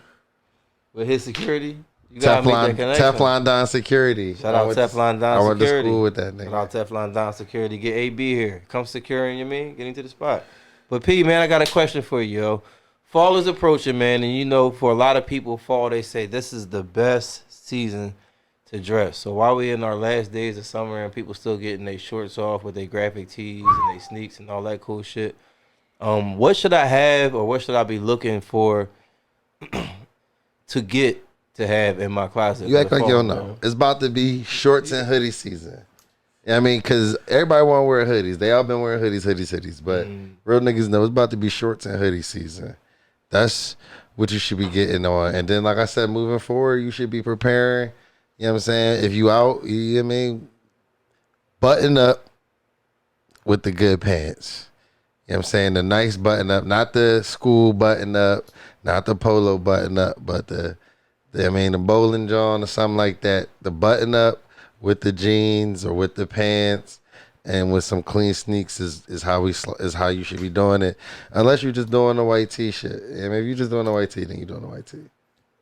C: With his security? You gotta make that connection.
B: Teflon Don Security.
C: Shout out Teflon Don Security.
B: I went to school with that nigga.
C: Shout out Teflon Don Security. Get AB here. Come securing, you mean? Getting to the spot. But P, man, I got a question for you, yo. Fall is approaching, man, and you know, for a lot of people, fall, they say this is the best season to dress. So while we in our last days of summer and people still getting their shorts off with their graphic tees and their sneaks and all that cool shit, what should I have or what should I be looking for to have in my closet?
B: You act like you don't know. It's about to be shorts and hoodie season. I mean, because everybody want to wear hoodies. They all been wearing hoodies. But real niggas know it's about to be shorts and hoodie season. That's what you should be getting on. And then, like I said, moving forward, you should be preparing. You know what I'm saying? If you out, you know what I mean? Button up with the good pants. You know what I'm saying? The nice button up, not the school button up, not the polo button up, but the bowling john or something like that. The button up with the jeans or with the pants and with some clean sneaks is how you should be doing it. Unless you're just doing the white tee shit. And if you're just doing the white tee, then you're doing the white tee.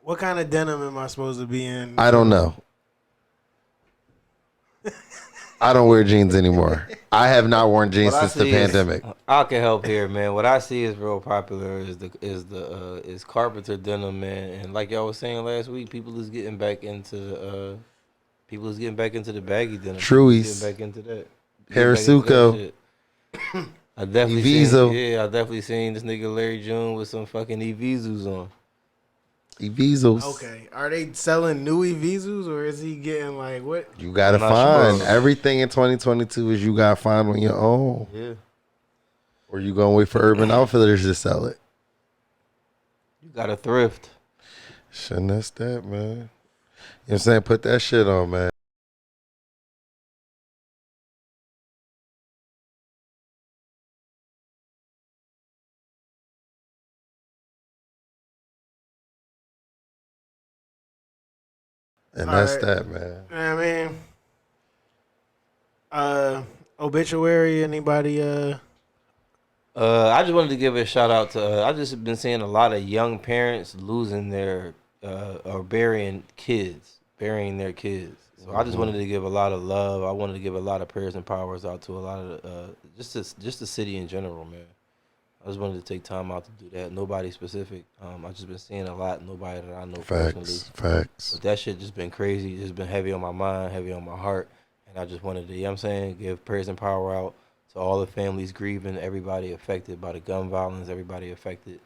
D: What kind of denim am I supposed to be in?
B: I don't know. I don't wear jeans anymore. I have not worn jeans since the pandemic.
C: I can help here, man. What I see is real popular is carpenter denim, man. And like y'all was saying last week, people is getting back into the baggy denim.
B: Truies.
C: Getting back into that.
B: Parasuco.
C: I definitely seen this nigga Larry June with some fucking Eaze's on.
B: Eaze's.
D: Okay. Are they selling new Eaze's or is he getting like what?
B: You gotta find everything in 2022 is you gotta find on your own.
C: Yeah.
B: Or you gonna wait for Urban Outfitters to sell it.
C: You gotta thrift.
B: Shouldn't that's that, man. You know what I'm saying? Put that shit on, man. And that's that, man.
D: I mean, obituary, anybody?
C: I just wanted to give a shout out to. I just been seeing a lot of young parents losing their or burying their kids. So I just wanted to give a lot of love. I wanted to give a lot of prayers and powers out to a lot of just the city in general, man. I just wanted to take time out to do that. Nobody specific. I just been seeing a lot. Nobody that I know personally.
B: Facts.
C: But that shit just been crazy. It's been heavy on my mind, heavy on my heart. And I just wanted to, you know what I'm saying, give prayers and power out to all the families grieving, everybody affected by the gun violence, everybody affected.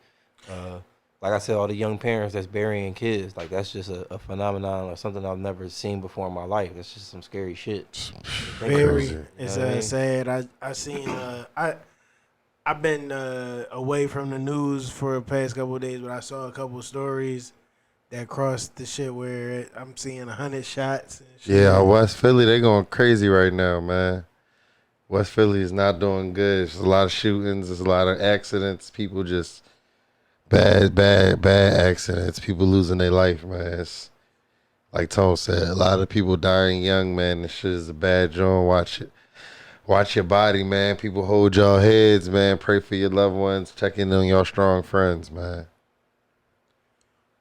C: Like I said, all the young parents that's burying kids. Like, that's just a phenomenon or something I've never seen before in my life. That's just some scary shit.
D: Very. It's sad. I seen... I've been away from the news for the past couple of days, but I saw a couple of stories that crossed the shit where I'm seeing 100 shots. And shit.
B: Yeah, West Philly, they going crazy right now, man. West Philly is not doing good. There's a lot of shootings. There's a lot of accidents. People just bad accidents. People losing their life, man. It's, like Tone said, a lot of people dying young, man. This shit is a bad joint. Watch it. Watch your body, man. People hold y'all heads, man. Pray for your loved ones. Check in on y'all strong friends, man.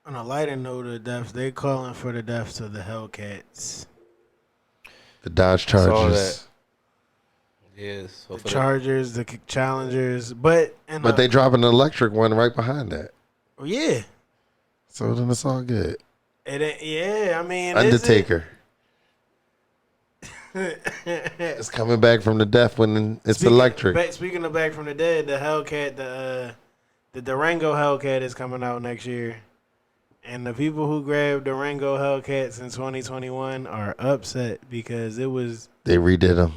D: On a lighter note of deaths, they calling for the deaths of the Hellcats.
B: The Dodge Chargers.
C: Yes.
D: The Chargers, the Challengers. But
B: they dropping an electric one right behind that.
D: Oh, yeah.
B: So then it's all good.
D: Yeah, I mean.
B: Undertaker. It's coming back from the death when it's electric.
D: Speaking of back from the dead, the Hellcat, the Durango Hellcat is coming out next year. And the people who grabbed Durango Hellcats in 2021 are upset because it was...
B: They redid them.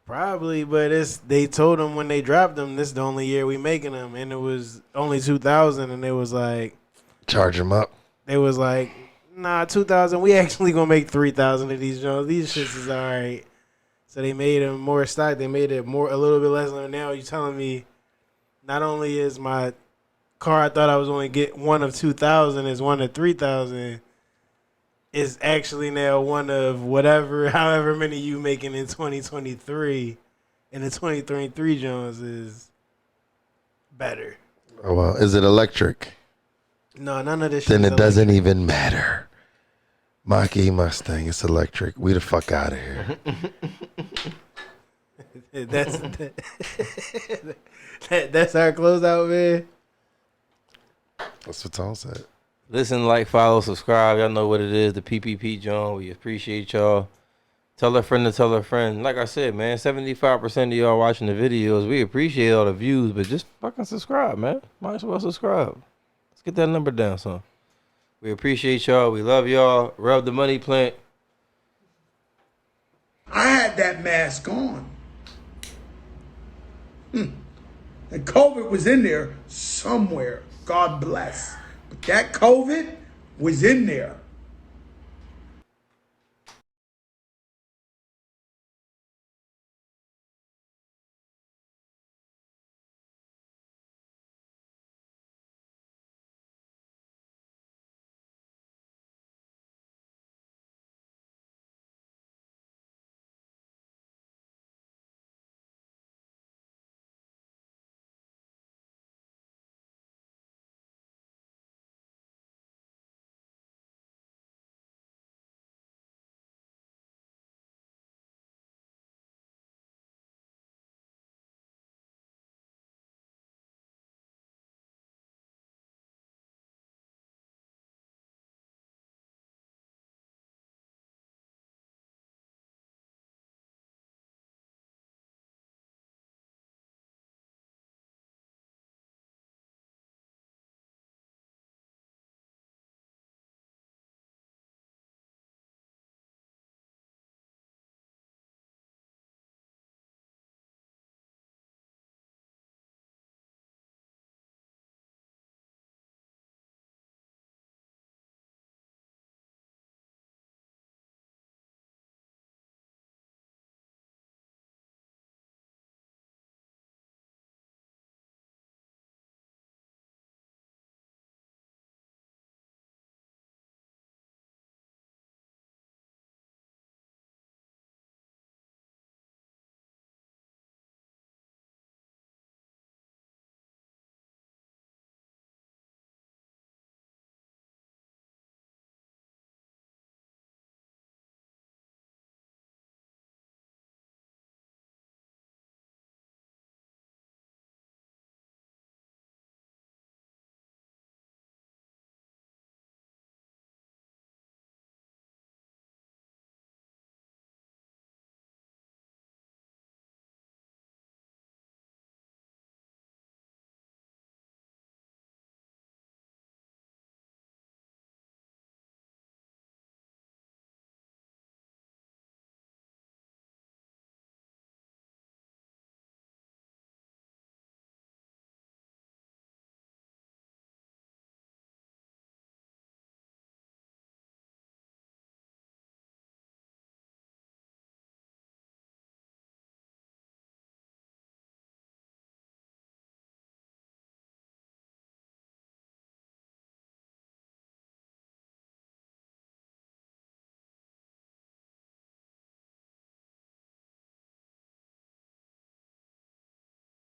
D: Probably, but they told them when they dropped them, this is the only year we making them. And it was only 2,000, and they was like...
B: Charge them up.
D: They was like... Nah, 2,000. We actually gonna make 3,000 of these Jones. These shits is all right. So they made them more stock. They made it a little bit less. Now you telling me, not only is my car I thought I was only get one of 2,000 is one of 3,000. It's actually now one of however many you making in 2023, and the 2023 Jones is better.
B: Oh well, is it electric?
D: No, none of this shit.
B: Then it doesn't even matter. Mach-E Mustang, it's electric. We the fuck out of here.
D: That's our closeout, man.
B: That's what Tom said.
C: Listen, like, follow, subscribe. Y'all know what it is. The PPP JAWN. We appreciate y'all. Tell a friend to tell a friend. Like I said, man, 75% of y'all watching the videos. We appreciate all the views, but just fucking subscribe, man. Might as well subscribe. Let's get that number down, son. We appreciate y'all. We love y'all. Rub the money plant.
F: I had that mask on. And COVID was in there somewhere. God bless. But that COVID was in there.